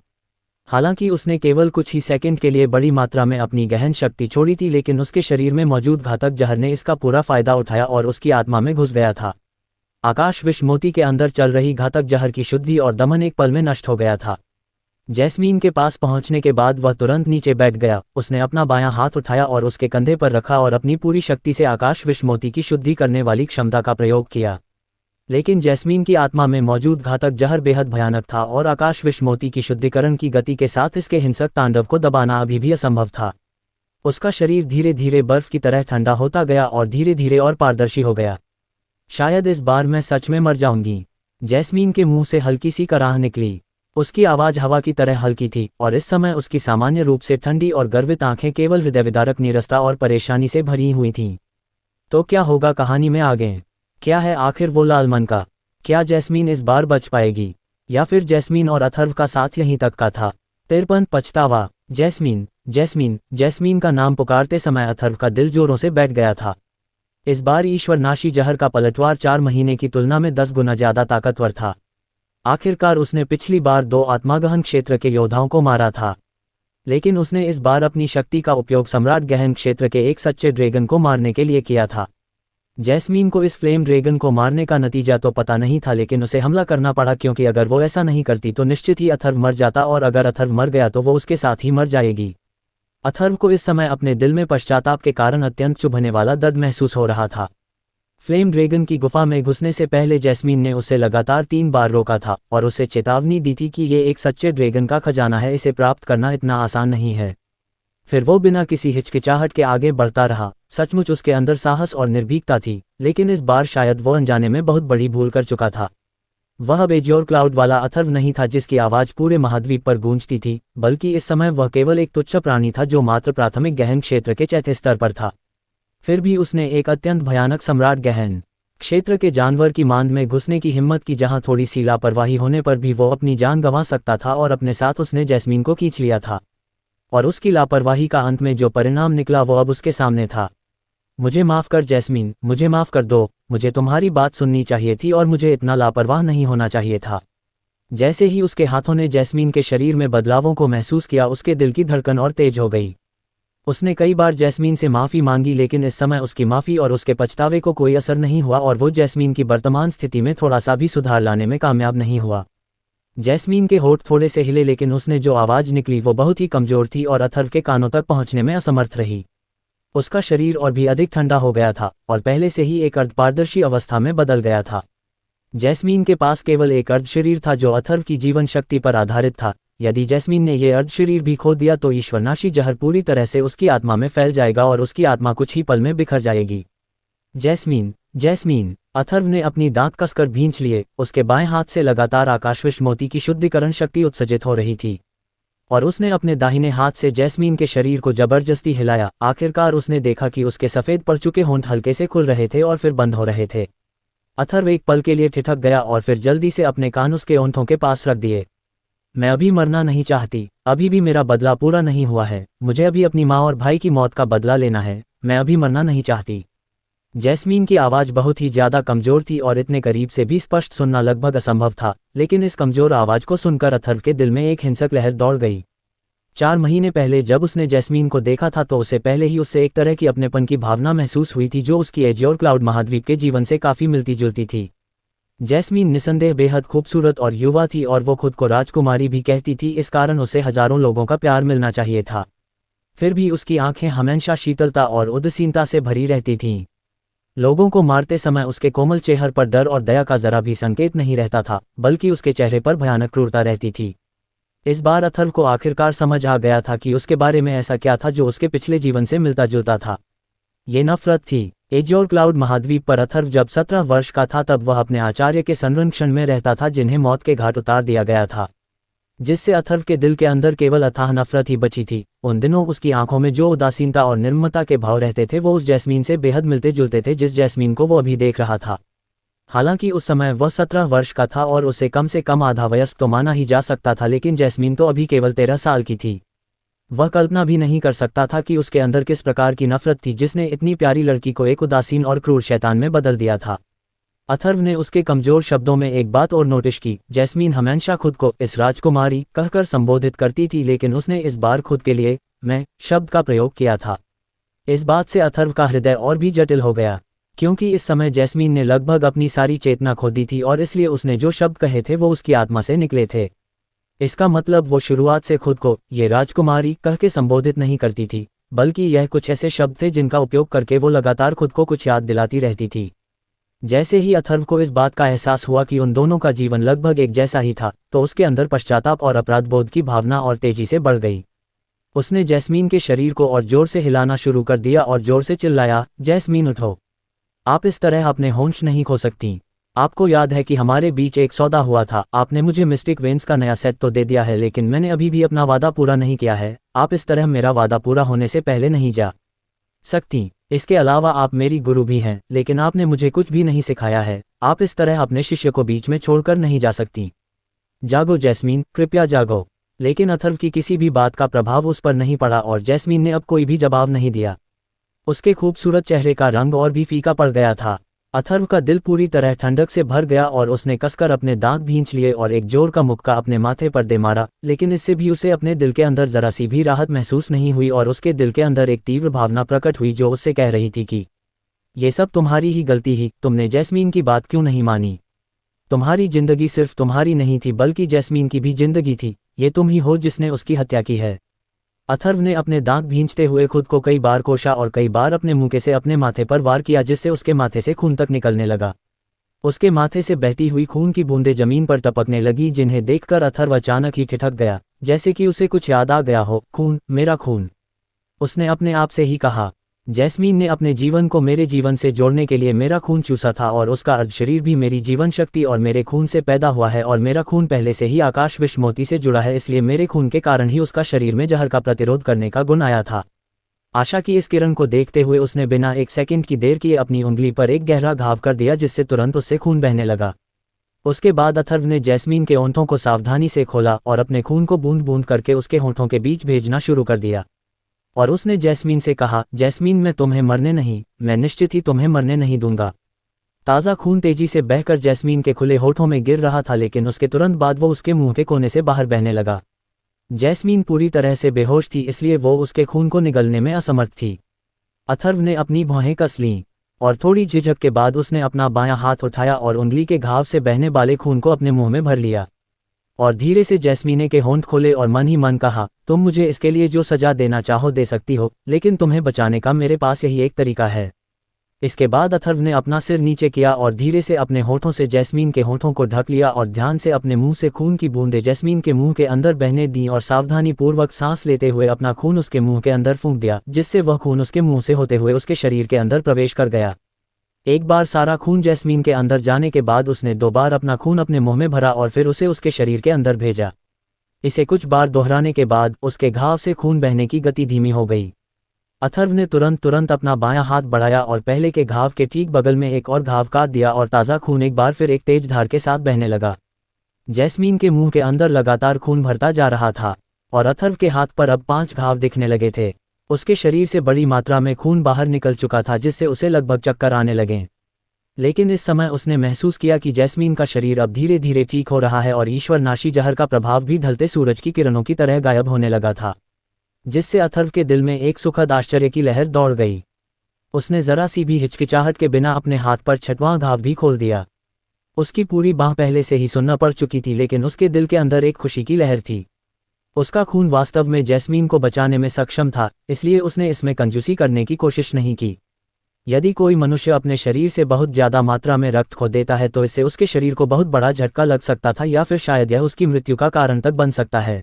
हालांकि उसने केवल कुछ ही सेकंड के लिए बड़ी मात्रा में अपनी गहन शक्ति छोड़ी थी, लेकिन उसके शरीर में मौजूद घातक जहर ने इसका पूरा फायदा उठाया और उसकी आत्मा में घुस गया था। आकाश विषमोती के अंदर चल रही घातक जहर की शुद्धि और दमन एक पल में नष्ट हो गया था। जैस्मीन के पास पहुंचने के बाद वह तुरंत नीचे बैठ गया। उसने अपना बायां हाथ उठाया और उसके कंधे पर रखा और अपनी पूरी शक्ति से आकाश विषमोती की शुद्धि करने वाली क्षमता का प्रयोग किया। लेकिन जैस्मीन की आत्मा में मौजूद घातक जहर बेहद भयानक था और आकाश विषमोती की शुद्धिकरण की गति के साथ इसके हिंसक तांडव को दबाना अभी भी असंभव था। उसका शरीर धीरे धीरे बर्फ की तरह ठंडा होता गया और धीरे धीरे और पारदर्शी हो गया। शायद इस बार मैं सच में मर जाऊंगी। जैस्मीन के मुंह से हल्की सी कराह निकली। उसकी आवाज़ हवा की तरह हल्की थी और इस समय उसकी सामान्य रूप से ठंडी और गर्वित आंखें केवल हृदयविदारक नीरसता और परेशानी से भरी हुई थीं। तो क्या होगा कहानी में आगे? क्या है आखिर वो लाल मन का? क्या जैस्मीन इस बार बच पाएगी या फिर जैस्मीन और अथर्व का साथ यहीं तक का था? 53 पछतावा। जैस्मीन जैस्मीन जैस्मीन का नाम पुकारते समय अथर्व का दिल जोरों से बैठ गया था। इस बार ईश्वरनाशी जहर का पलटवार 4 महीने की तुलना में 10 गुना ज्यादा ताकतवर था। आखिरकार उसने पिछली बार 2 आत्मागहन क्षेत्र के योद्धाओं को मारा था, लेकिन उसने इस बार अपनी शक्ति का उपयोग सम्राट गहन क्षेत्र के एक सच्चे ड्रैगन को मारने के लिए किया था। जैस्मीन को इस फ्लेम ड्रैगन को मारने का नतीजा तो पता नहीं था, लेकिन उसे हमला करना पड़ा क्योंकि अगर वो ऐसा नहीं करती तो निश्चित ही अथर्व मर जाता और अगर अथर्व मर गया तो वो उसके साथ ही मर जाएगी। अथर्व को इस समय अपने दिल में पश्चाताप के कारण अत्यंत चुभने वाला दर्द महसूस हो रहा था। फ्लेम ड्रैगन की गुफा में घुसने से पहले जैस्मीन ने उसे लगातार 3 बार रोका था और उसे चेतावनी दी थी कि ये एक सच्चे ड्रैगन का खजाना है, इसे प्राप्त करना इतना आसान नहीं है। फिर वो बिना किसी हिचकिचाहट के आगे बढ़ता रहा। सचमुच उसके अंदर साहस और निर्भीकता थी, लेकिन इस बार शायद वो अनजाने में बहुत बड़ी भूल कर चुका था। वह अब एजियोर क्लाउड वाला अथर्व नहीं था जिसकी आवाज़ पूरे महाद्वीप पर गूंजती थी, बल्कि इस समय वह केवल एक तुच्छ प्राणी था जो मात्र प्राथमिक गहन क्षेत्र के 4थे स्तर पर था। फिर भी उसने एक अत्यंत भयानक सम्राट गहन क्षेत्र के जानवर की मांद में घुसने की हिम्मत की, जहां थोड़ी सी लापरवाही होने पर भी वो अपनी जान गंवा सकता था और अपने साथ उसने जैस्मीन को खींच लिया था। और उसकी लापरवाही का अंत में जो परिणाम निकला वो अब उसके सामने था। मुझे माफ़ कर जैस्मीन, मुझे माफ़ कर दो, मुझे तुम्हारी बात सुननी चाहिए थी और मुझे इतना लापरवाह नहीं होना चाहिए था। जैसे ही उसके हाथों ने जैस्मीन के शरीर में बदलावों को महसूस किया, उसके दिल की धड़कन और तेज हो गई। उसने कई बार जैस्मीन से माफ़ी मांगी, लेकिन इस समय उसकी माफ़ी और उसके पछतावे को कोई असर नहीं हुआ और वो जैस्मीन की वर्तमान स्थिति में थोड़ा सा भी सुधार लाने में कामयाब नहीं हुआ। जैस्मीन के होठ थोड़े से हिले, लेकिन उसने जो आवाज़ निकली वो बहुत ही कमज़ोर थी और अथर्व के कानों तक पहुंचने में असमर्थ रही। उसका शरीर और भी अधिक ठंडा हो गया था और पहले से ही एक अर्धपारदर्शी अवस्था में बदल गया था। जैस्मीन के पास केवल एक अर्ध शरीर था जो अथर्व की जीवन शक्ति पर आधारित था। यदि जैस्मीन ने यह अर्ध शरीर भी खो दिया तो ईश्वरनाशी जहर पूरी तरह से उसकी आत्मा में फैल जाएगा और उसकी आत्मा कुछ ही पल में बिखर जाएगी। जैस्मीन जैस्मीन अथर्व ने अपनी दांत कसकर भींच लिए। उसके बाएं हाथ से लगातार आकाशविश मोती की शुद्धिकरण शक्ति उत्सर्जित हो रही थी और उसने अपने दाहिने हाथ से जैस्मीन के शरीर को जबरदस्ती हिलाया। आखिरकार उसने देखा कि उसके सफ़ेद पड़ चुके होंठ हल्के से खुल रहे थे और फिर बंद हो रहे थे। अथर्व एक पल के लिए ठिठक गया और फिर जल्दी से अपने कान उसके होंठों के पास रख दिए। मैं अभी मरना नहीं चाहती, अभी भी मेरा बदला पूरा नहीं हुआ है, मुझे अभी अपनी माँ और भाई की मौत का बदला लेना है, मैं अभी मरना नहीं चाहती। जैस्मीन की आवाज़ बहुत ही ज़्यादा कमज़ोर थी और इतने करीब से भी स्पष्ट सुनना लगभग असंभव था, लेकिन इस कमज़ोर आवाज़ को सुनकर अथर्व के दिल में एक हिंसक लहर दौड़ गई। 4 महीने पहले जब उसने जैस्मीन को देखा था तो उसे पहले ही उससे एक तरह की अपनेपन की भावना महसूस हुई थी जो उसकी एजियोर क्लाउड महाद्वीप के जीवन से काफ़ी मिलती जुलती थी। जैस्मीन निसंदेह बेहद खूबसूरत और युवा थी और वो खुद को राजकुमारी भी कहती थी, इस कारण उसे हजारों लोगों का प्यार मिलना चाहिए था। फिर भी उसकी आंखें हमेशा शीतलता और उदासीनता से भरी रहती थीं। लोगों को मारते समय उसके कोमल चेहरे पर डर और दया का जरा भी संकेत नहीं रहता था, बल्कि उसके चेहरे पर भयानक क्रूरता रहती थी। इस बार अथर्व को आखिरकार समझ आ गया था कि उसके बारे में ऐसा क्या था जो उसके पिछले जीवन से मिलता जुलता था। ये नफरत थी। एजोर क्लाउड महाद्वीप पर अथर्व जब 17 वर्ष का था तब वह अपने आचार्य के संरक्षण में रहता था जिन्हें मौत के घाट उतार दिया गया था, जिससे अथर्व के दिल के अंदर केवल अथाह नफरत ही बची थी। उन दिनों उसकी आंखों में जो उदासीनता और निर्ममता के भाव रहते थे वो उस जैस्मीन से बेहद मिलते जुलते थे जिस जैस्मीन को वो अभी देख रहा था। हालांकि उस समय वह 17 वर्ष का था और उसे कम से कम आधा वयस्क तो माना ही जा सकता था, लेकिन जैस्मीन तो अभी केवल 13 साल की थी। वह कल्पना भी नहीं कर सकता था कि उसके अंदर किस प्रकार की नफरत थी जिसने इतनी प्यारी लड़की को एक उदासीन और क्रूर शैतान में बदल दिया था। अथर्व ने उसके कमजोर शब्दों में एक बात और नोटिस की। जैस्मीन हमेशा खुद को इस राजकुमारी कहकर संबोधित करती थी, लेकिन उसने इस बार खुद के लिए मैं शब्द का प्रयोग किया था। इस बात से अथर्व का हृदय और भी जटिल हो गया, क्योंकि इस समय जैस्मीन ने लगभग अपनी सारी चेतना खो दी थी और इसलिए उसने जो शब्द कहे थे वो उसकी आत्मा से निकले थे। इसका मतलब वो शुरुआत से खुद को ये राजकुमारी कह के संबोधित नहीं करती थी, बल्कि यह कुछ ऐसे शब्द थे जिनका उपयोग करके वो लगातार खुद को कुछ याद दिलाती रहती थी। जैसे ही अथर्व को इस बात का एहसास हुआ कि उन दोनों का जीवन लगभग एक जैसा ही था, तो उसके अंदर पश्चाताप और अपराधबोध की भावना और तेजी से बढ़ गई। उसने जैस्मीन के शरीर को और जोर से हिलाना शुरू कर दिया और जोर से चिल्लाया, जैस्मीन उठो, आप इस तरह अपने होश नहीं खो सकती। आपको याद है कि हमारे बीच एक सौदा हुआ था, आपने मुझे मिस्टिक वेन्स का नया सेट तो दे दिया है, लेकिन मैंने अभी भी अपना वादा पूरा नहीं किया है। आप इस तरह मेरा वादा पूरा होने से पहले नहीं जा सकती। इसके अलावा आप मेरी गुरु भी हैं, लेकिन आपने मुझे कुछ भी नहीं सिखाया है। आप इस तरह अपने शिष्य को बीच में छोड़कर नहीं जा सकती। जागो जैस्मीन, कृपया जागो। लेकिन अथर्व की किसी भी बात का प्रभाव उस पर नहीं पड़ा और जैस्मीन ने अब कोई भी जवाब नहीं दिया। उसके खूबसूरत चेहरे का रंग और भी फीका पड़ गया था। अथर्व का दिल पूरी तरह ठंडक से भर गया और उसने कसकर अपने दांत भींच लिए और एक जोर का मुक्का अपने माथे पर दे मारा, लेकिन इससे भी उसे अपने दिल के अंदर जरा सी भी राहत महसूस नहीं हुई और उसके दिल के अंदर एक तीव्र भावना प्रकट हुई जो उससे कह रही थी कि ये सब तुम्हारी ही गलती ही, तुमने जैस्मीन की बात क्यों नहीं मानी। तुम्हारी जिंदगी सिर्फ तुम्हारी नहीं थी बल्कि जैस्मीन की भी जिंदगी थी। ये तुम ही हो जिसने उसकी हत्या की है। अथर्व ने अपने दांत भींचते हुए खुद को कई बार कोसा और कई बार अपने मुंह से अपने माथे पर वार किया, जिससे उसके माथे से खून तक निकलने लगा। उसके माथे से बहती हुई खून की बूंदें जमीन पर टपकने लगी, जिन्हें देखकर अथर्व अचानक ही ठिठक गया, जैसे कि उसे कुछ याद आ गया हो। खून, मेरा खून, उसने अपने आप से ही कहा। जैस्मीन ने अपने जीवन को मेरे जीवन से जोड़ने के लिए मेरा खून चूसा था और उसका अर्ध शरीर भी मेरी जीवन शक्ति और मेरे खून से पैदा हुआ है और मेरा खून पहले से ही आकाश विष मोती से जुड़ा है, इसलिए मेरे खून के कारण ही उसका शरीर में जहर का प्रतिरोध करने का गुण आया था। आशा की इस किरण को देखते हुए उसने बिना एक सेकंड की देर किए अपनी उंगली पर एक गहरा घाव कर दिया, जिससे तुरंत उससे खून बहने लगा। उसके बाद अथर्व ने जैस्मीन के होंठों को सावधानी से खोला और अपने खून को बूंद बूंद करके उसके होंठों के बीच भेजना शुरू कर दिया। और उसने जैस्मीन से कहा, जैस्मीन मैं तुम्हें मरने नहीं, मैं निश्चित ही तुम्हें मरने नहीं दूंगा। ताज़ा खून तेजी से बहकर जैस्मीन के खुले होठों में गिर रहा था, लेकिन उसके तुरंत बाद वो उसके मुंह के कोने से बाहर बहने लगा। जैस्मीन पूरी तरह से बेहोश थी, इसलिए वो उसके खून को निगलने में असमर्थ थी। अथर्व ने अपनी भौहें कस लीं और थोड़ी झिझक के बाद उसने अपना बायां हाथ उठाया और उंगली के घाव से बहने वाले खून को अपने मुंह में भर लिया और धीरे से जैस्मीन के होंठ खोले और मन ही मन कहा, तुम मुझे इसके लिए जो सजा देना चाहो दे सकती हो, लेकिन तुम्हें बचाने का मेरे पास यही एक तरीका है। इसके बाद अथर्व ने अपना सिर नीचे किया और धीरे से अपने होठों से जैस्मीन के होठों को ढक लिया और ध्यान से अपने मुंह से खून की बूंदें जैस्मीन के मुंह के अंदर बहने दी और सावधानी पूर्वक सांस लेते हुए अपना खून उसके मुंह के अंदर फूंक दिया, जिससे वह खून उसके मुंह से होते हुए उसके शरीर के अंदर प्रवेश कर गया। एक बार सारा खून जैस्मीन के अंदर जाने के बाद उसने 2 बार अपना खून अपने मुंह में भरा और फिर उसे उसके शरीर के अंदर भेजा। इसे कुछ बार दोहराने के बाद उसके घाव से खून बहने की गति धीमी हो गई। अथर्व ने तुरंत अपना बायां हाथ बढ़ाया और पहले के घाव के ठीक बगल में एक और घाव काट दिया और ताज़ा खून एक बार फिर एक तेज धार के साथ बहने लगा। जैस्मीन के मुंह के अंदर लगातार खून भरता जा रहा था और अथर्व के हाथ पर अब 5 घाव दिखने लगे थे। उसके शरीर से बड़ी मात्रा में खून बाहर निकल चुका था, जिससे उसे लगभग चक्कर आने लगे। लेकिन इस समय उसने महसूस किया कि जैस्मीन का शरीर अब धीरे धीरे ठीक हो रहा है और ईश्वरनाशी जहर का प्रभाव भी ढलते सूरज की किरणों की तरह गायब होने लगा था, जिससे अथर्व के दिल में एक सुखद आश्चर्य की लहर दौड़ गई। उसने जरा सी भी हिचकिचाहट के बिना अपने हाथ पर 6वां घाव भी खोल दिया। उसकी पूरी बांह पहले से ही सुन्न पड़ चुकी थी, लेकिन उसके दिल के अंदर एक खुशी की लहर थी। उसका खून वास्तव में जैस्मीन को बचाने में सक्षम था, इसलिए उसने इसमें कंजूसी करने की कोशिश नहीं की। यदि कोई मनुष्य अपने शरीर से बहुत ज़्यादा मात्रा में रक्त खो देता है तो इससे उसके शरीर को बहुत बड़ा झटका लग सकता था या फिर शायद यह उसकी मृत्यु का कारण तक बन सकता है।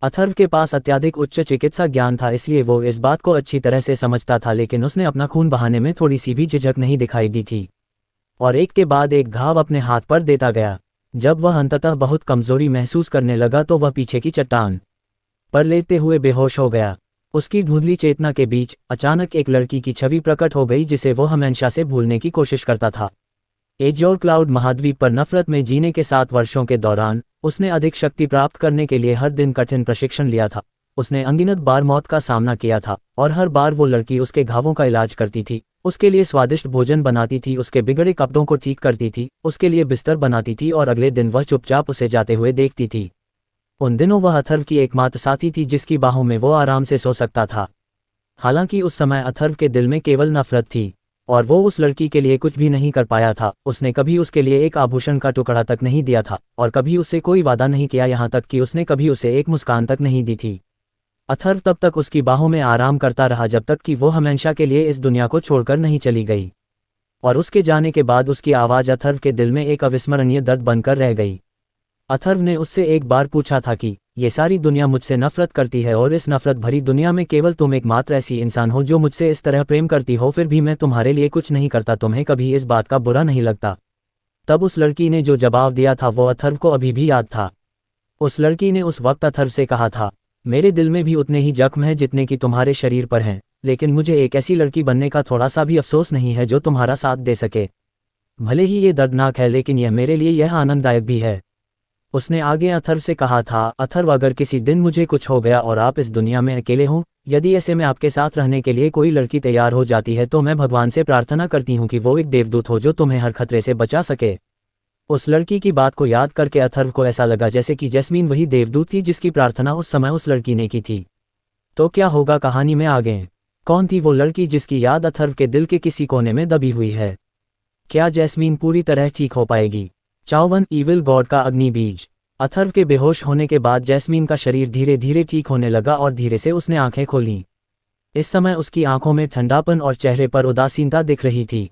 अथर्व के पास अत्यधिक उच्च चिकित्सा ज्ञान था, इसलिए वो इस बात को अच्छी तरह से समझता था, लेकिन उसने अपना खून बहाने में थोड़ी सी भी झिझक नहीं दिखाई दी थी और एक के बाद एक घाव अपने हाथ पर देता गया। जब वह अंततः बहुत कमजोरी महसूस करने लगा तो वह पीछे की चट्टान पर लेटते हुए बेहोश हो गया। उसकी धुंधली चेतना के बीच अचानक एक लड़की की छवि प्रकट हो गई जिसे वो हमेशा से भूलने की कोशिश करता था। एजोर क्लाउड महाद्वीप पर नफरत में जीने के 7 वर्षों के दौरान उसने अधिक शक्ति प्राप्त करने के लिए हर दिन कठिन प्रशिक्षण लिया था। उसने अनगिनत बार मौत का सामना किया था और हर बार वो लड़की उसके घावों का इलाज करती थी, उसके लिए स्वादिष्ट भोजन बनाती थी, उसके बिगड़े कपड़ों को ठीक करती थी, उसके लिए बिस्तर बनाती थी और अगले दिन वह चुपचाप उसे जाते हुए देखती थी। उन दिनों वह अथर्व की एकमात्र साथी थी जिसकी बाहों में वो आराम से सो सकता था। हालांकि उस समय अथर्व के दिल में केवल नफरत थी और वो उस लड़की के लिए कुछ भी नहीं कर पाया था। उसने कभी उसके लिए एक आभूषण का टुकड़ा तक नहीं दिया था और कभी उससे कोई वादा नहीं किया, यहाँ तक कि उसने कभी उसे एक मुस्कान तक नहीं दी थी। अथर्व तब तक उसकी बाहों में आराम करता रहा जब तक कि वो हमेशा के लिए इस दुनिया को छोड़कर नहीं चली गई और उसके जाने के बाद उसकी आवाज़ अथर्व के दिल में एक अविस्मरणीय दर्द बनकर रह गई। अथर्व ने उससे एक बार पूछा था कि ये सारी दुनिया मुझसे नफरत करती है और इस नफरत भरी दुनिया में केवल तुम एकमात्र ऐसी इंसान हो जो मुझसे इस तरह प्रेम करती हो, फिर भी मैं तुम्हारे लिए कुछ नहीं करता, तुम्हें कभी इस बात का बुरा नहीं लगता? तब उस लड़की ने जो जवाब दिया था वो अथर्व को अभी भी याद था। उस लड़की ने उस वक्त अथर्व से कहा था, मेरे दिल में भी उतने ही जख्म हैं जितने कि तुम्हारे शरीर पर हैं, लेकिन मुझे एक ऐसी लड़की बनने का थोड़ा सा भी अफसोस नहीं है जो तुम्हारा साथ दे सके। भले ही ये दर्दनाक है लेकिन यह मेरे लिए यह आनंददायक भी है। उसने आगे अथर्व से कहा था, अथर्व अगर किसी दिन मुझे कुछ हो गया और आप इस दुनिया में अकेले हों, यदि ऐसे में आपके साथ रहने के लिए कोई लड़की तैयार हो जाती है तो मैं भगवान से प्रार्थना करती हूँ कि वो एक देवदूत हो जो तुम्हें हर खतरे से बचा सके। उस लड़की की बात को याद करके अथर्व को ऐसा लगा जैसे कि जैस्मीन वही देवदूत थी जिसकी प्रार्थना उस समय उस लड़की ने की थी। तो क्या होगा कहानी में आगे? कौन थी वो लड़की जिसकी याद अथर्व के दिल के किसी कोने में दबी हुई है? क्या जैस्मीन पूरी तरह ठीक हो पाएगी? चाओवन ईविल गॉड का अग्नि बीज। अथर्व के बेहोश होने के बाद जैस्मीन का शरीर धीरे धीरे ठीक होने लगा और धीरे से उसने आंखें खोलीं। इस समय उसकी आंखों में ठंडापन और चेहरे पर उदासीनता दिख रही थी,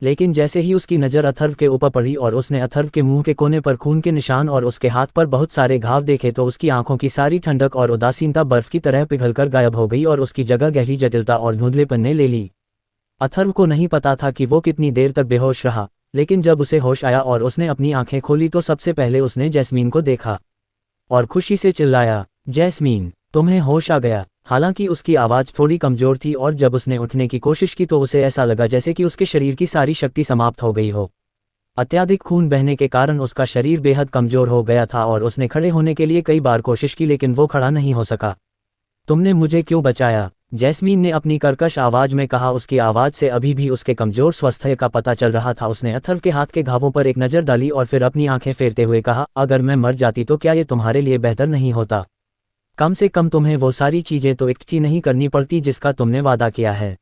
लेकिन जैसे ही उसकी नज़र अथर्व के ऊपर पड़ी और उसने अथर्व के मुंह के कोने पर खून के निशान और उसके हाथ पर बहुत सारे घाव देखे तो उसकी आंखों की सारी ठंडक और उदासीनता बर्फ की तरह पिघलकर गायब हो गई और उसकी जगह गहरी जटिलता और धुंधलेपन ने ले ली। अथर्व को नहीं पता था कि वो कितनी देर तक बेहोश रहा, लेकिन जब उसे होश आया और उसने अपनी आंखें खोली तो सबसे पहले उसने जैस्मीन को देखा और खुशी से चिल्लाया, जैस्मीन, तुम्हें होश आ गया। हालांकि उसकी आवाज़ थोड़ी कमज़ोर थी और जब उसने उठने की कोशिश की तो उसे ऐसा लगा जैसे कि उसके शरीर की सारी शक्ति समाप्त हो गई हो। अत्यधिक खून बहने के कारण उसका शरीर बेहद कमज़ोर हो गया था और उसने खड़े होने के लिए कई बार कोशिश की लेकिन वो खड़ा नहीं हो सका। तुमने मुझे क्यों बचाया? जैस्मीन ने अपनी कर्कश आवाज़ में कहा। उसकी आवाज़ से अभी भी उसके कमज़ोर स्वास्थ्य का पता चल रहा था। उसने अथर्व के हाथ के घावों पर एक नज़र डाली और फिर अपनी आंखें फेरते हुए कहा, अगर मैं मर जाती तो क्या ये तुम्हारे लिए बेहतर नहीं होता? कम से कम तुम्हें वो सारी चीज़ें तो इकट्ठी नहीं करनी पड़ती जिसका तुमने वादा किया है।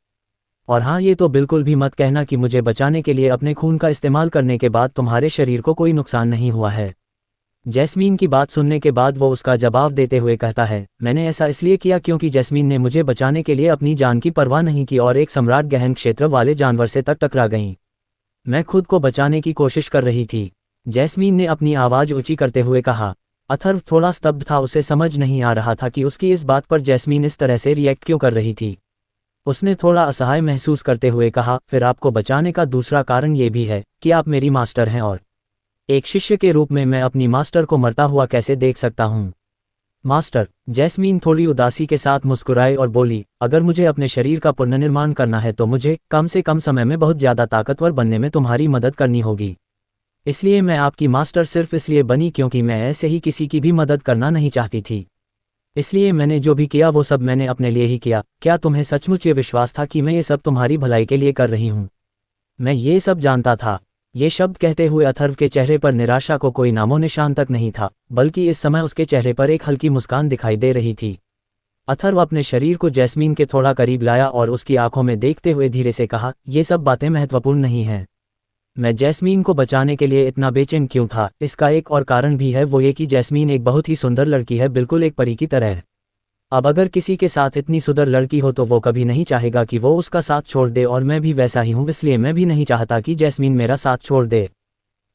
और हाँ, ये तो बिल्कुल भी मत कहना कि मुझे बचाने के लिए अपने खून का इस्तेमाल करने के बाद तुम्हारे शरीर को कोई नुकसान नहीं हुआ है। जैस्मीन की बात सुनने के बाद वो उसका जवाब देते हुए कहता है, मैंने ऐसा इसलिए किया क्योंकि जैस्मीन ने मुझे बचाने के लिए अपनी जान की परवाह नहीं की और एक सम्राट गहन क्षेत्र वाले जानवर से तक टकरा गई। मैं खुद को बचाने की कोशिश कर रही थी। जैस्मीन ने अपनी आवाज़ ऊंची करते हुए कहा। अथर्व थोड़ा स्तब्ध था, उसे समझ नहीं आ रहा था कि उसकी इस बात पर जैस्मीन इस तरह से रिएक्ट क्यों कर रही थी। उसने थोड़ा असहाय महसूस करते हुए कहा, फिर आपको बचाने का दूसरा कारण ये भी है कि आप मेरी मास्टर हैं और एक शिष्य के रूप में मैं अपनी मास्टर को मरता हुआ कैसे देख सकता हूँ? मास्टर? जैस्मीन थोड़ी उदासी के साथ मुस्कुराई और बोली, अगर मुझे अपने शरीर का पुनर्निर्माण करना है तो मुझे कम से कम समय में बहुत ज़्यादा ताकतवर बनने में तुम्हारी मदद करनी होगी। इसलिए मैं आपकी मास्टर सिर्फ इसलिए बनी क्योंकि मैं ऐसे ही किसी की भी मदद करना नहीं चाहती थी। इसलिए मैंने जो भी किया वो सब मैंने अपने लिए ही किया। क्या तुम्हें सचमुच ये विश्वास था कि मैं ये सब तुम्हारी भलाई के लिए कर रही हूँ? मैं ये सब जानता था। ये शब्द कहते हुए अथर्व के चेहरे पर निराशा को कोई नामो निशान तक नहीं था, बल्कि इस समय उसके चेहरे पर एक हल्की मुस्कान दिखाई दे रही थी। अथर्व अपने शरीर को जैस्मीन के थोड़ा करीब लाया और उसकी आंखों में देखते हुए धीरे से कहा, ये सब बातें महत्वपूर्ण नहीं हैं। मैं जैस्मीन को बचाने के लिए इतना बेचैन क्यों था, इसका एक और कारण भी है, वो ये कि जैस्मीन एक बहुत ही सुंदर लड़की है, बिल्कुल एक परी की तरह। अब अगर किसी के साथ इतनी सुंदर लड़की हो तो वो कभी नहीं चाहेगा कि वो उसका साथ छोड़ दे, और मैं भी वैसा ही हूँ, इसलिए मैं भी नहीं चाहता कि जैस्मीन मेरा साथ छोड़ दे।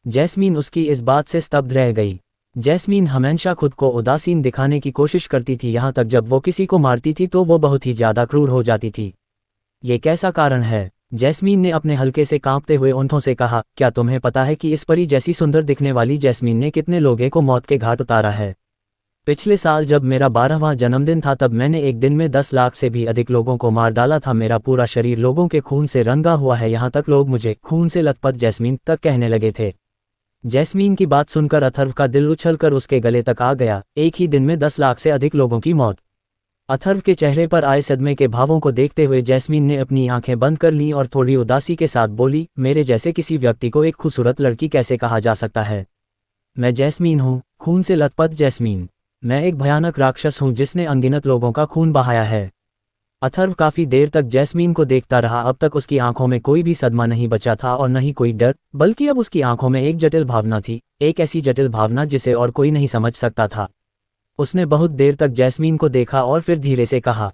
जैस्मीन उसकी इस बात से स्तब्ध रह गई। जैस्मीन हमेशा खुद को उदासीन दिखाने की कोशिश करती थी, यहाँ तक जब वो किसी को मारती थी तो वो बहुत ही ज़्यादा क्रूर हो जाती थी। ये कैसा कारण है? जैस्मीन ने अपने हल्के से कांपते हुए ओंठों से कहा, क्या तुम्हें पता है कि इस परी जैसी सुंदर दिखने वाली जैस्मीन ने कितने लोगों को मौत के घाट उतारा है? पिछले साल जब मेरा 12वां जन्मदिन था तब मैंने एक दिन में 10 लाख से भी अधिक लोगों को मार डाला था। मेरा पूरा शरीर लोगों के खून से रंगा हुआ है, यहाँ तक लोग मुझे खून से लथपथ जैस्मीन तक कहने लगे थे। जैस्मीन की बात सुनकर अथर्व का दिल उछलकर उसके गले तक आ गया। एक ही दिन में 10 लाख से अधिक लोगों की मौत। अथर्व के चेहरे पर आए सदमे के भावों को देखते हुए जैस्मीन ने अपनी आंखें बंद कर लीं और थोड़ी उदासी के साथ बोली, मेरे जैसे किसी व्यक्ति को एक खूबसूरत लड़की कैसे कहा जा सकता है? मैं जैस्मीन हूँ, खून से लथपथ जैस्मीन। मैं एक भयानक राक्षस हूँ जिसने अनगिनत लोगों का खून बहाया है। अथर्व काफी देर तक जैस्मीन को देखता रहा। अब तक उसकी आंखों में कोई भी सदमा नहीं बचा था और न ही कोई डर, बल्कि अब उसकी आंखों में एक जटिल भावना थी, एक ऐसी जटिल भावना जिसे और कोई नहीं समझ सकता था। उसने बहुत देर तक जैस्मीन को देखा और फिर धीरे से कहा,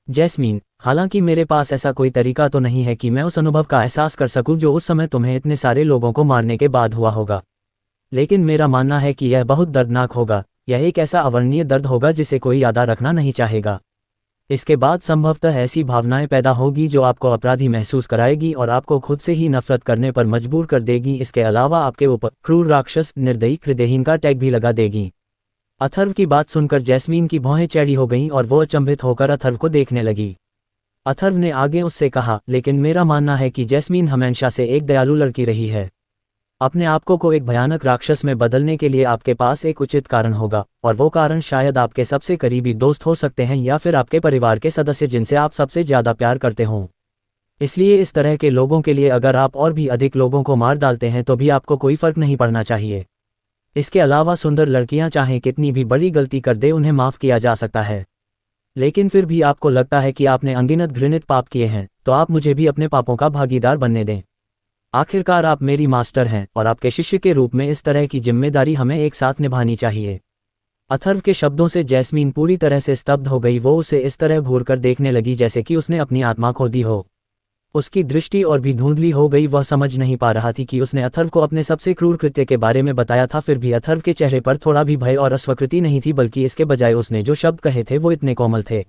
जैस्मीन, हालांकि मेरे पास ऐसा कोई तरीका तो नहीं है कि मैं उस अनुभव का एहसास कर सकूं जो उस समय तुम्हें इतने सारे लोगों को मारने के बाद हुआ होगा, लेकिन मेरा मानना है कि यह बहुत दर्दनाक होगा। यह एक ऐसा अवर्णनीय दर्द होगा जिसे कोई याद रखना नहीं चाहेगा। इसके बाद संभवतः ऐसी भावनाएं पैदा होगी जो आपको अपराधी महसूस कराएगी और आपको खुद से ही नफरत करने पर मजबूर कर देगी। इसके अलावा आपके ऊपर क्रूर, राक्षस, निर्दयी, हृदयहीन का टैग भी लगा देगी। अथर्व की बात सुनकर जैस्मीन की भौहें चौड़ी हो गईं और वो अचंभित होकर अथर्व को देखने लगी। अथर्व ने आगे उससे कहा, लेकिन मेरा मानना है कि जैस्मीन हमेशा से एक दयालु लड़की रही है। अपने आप को एक भयानक राक्षस में बदलने के लिए आपके पास एक उचित कारण होगा, और वो कारण शायद आपके सबसे करीबी दोस्त हो सकते हैं या फिर आपके परिवार के सदस्य जिनसे आप सबसे ज़्यादा प्यार करते हों। इसलिए इस तरह के लोगों के लिए अगर आप और भी अधिक लोगों को मार डालते हैं तो भी आपको कोई फर्क नहीं पड़ना चाहिए। इसके अलावा सुंदर लड़कियां चाहे कितनी भी बड़ी गलती कर दे उन्हें माफ़ किया जा सकता है। लेकिन फिर भी आपको लगता है कि आपने अनगिनत घृणित पाप किए हैं, तो आप मुझे भी अपने पापों का भागीदार बनने दें। आखिरकार आप मेरी मास्टर हैं और आपके शिष्य के रूप में इस तरह की जिम्मेदारी हमें एक साथ निभानी चाहिए। अथर्व के शब्दों से जैस्मीन पूरी तरह से स्तब्ध हो गई। वो उसे इस तरह घूर कर देखने लगी जैसे कि उसने अपनी आत्मा खो दी हो। उसकी दृष्टि और भी धुंधली हो गई। वह समझ नहीं पा रहा थी कि उसने अथर्व को अपने सबसे क्रूर कृत्य के बारे में बताया था। फिर भी अथर्व के चेहरे पर थोड़ा भी भय और अस्वीकृति नहीं थी, बल्कि इसके बजाय उसने जो शब्द कहे थे वो इतने कोमल थे।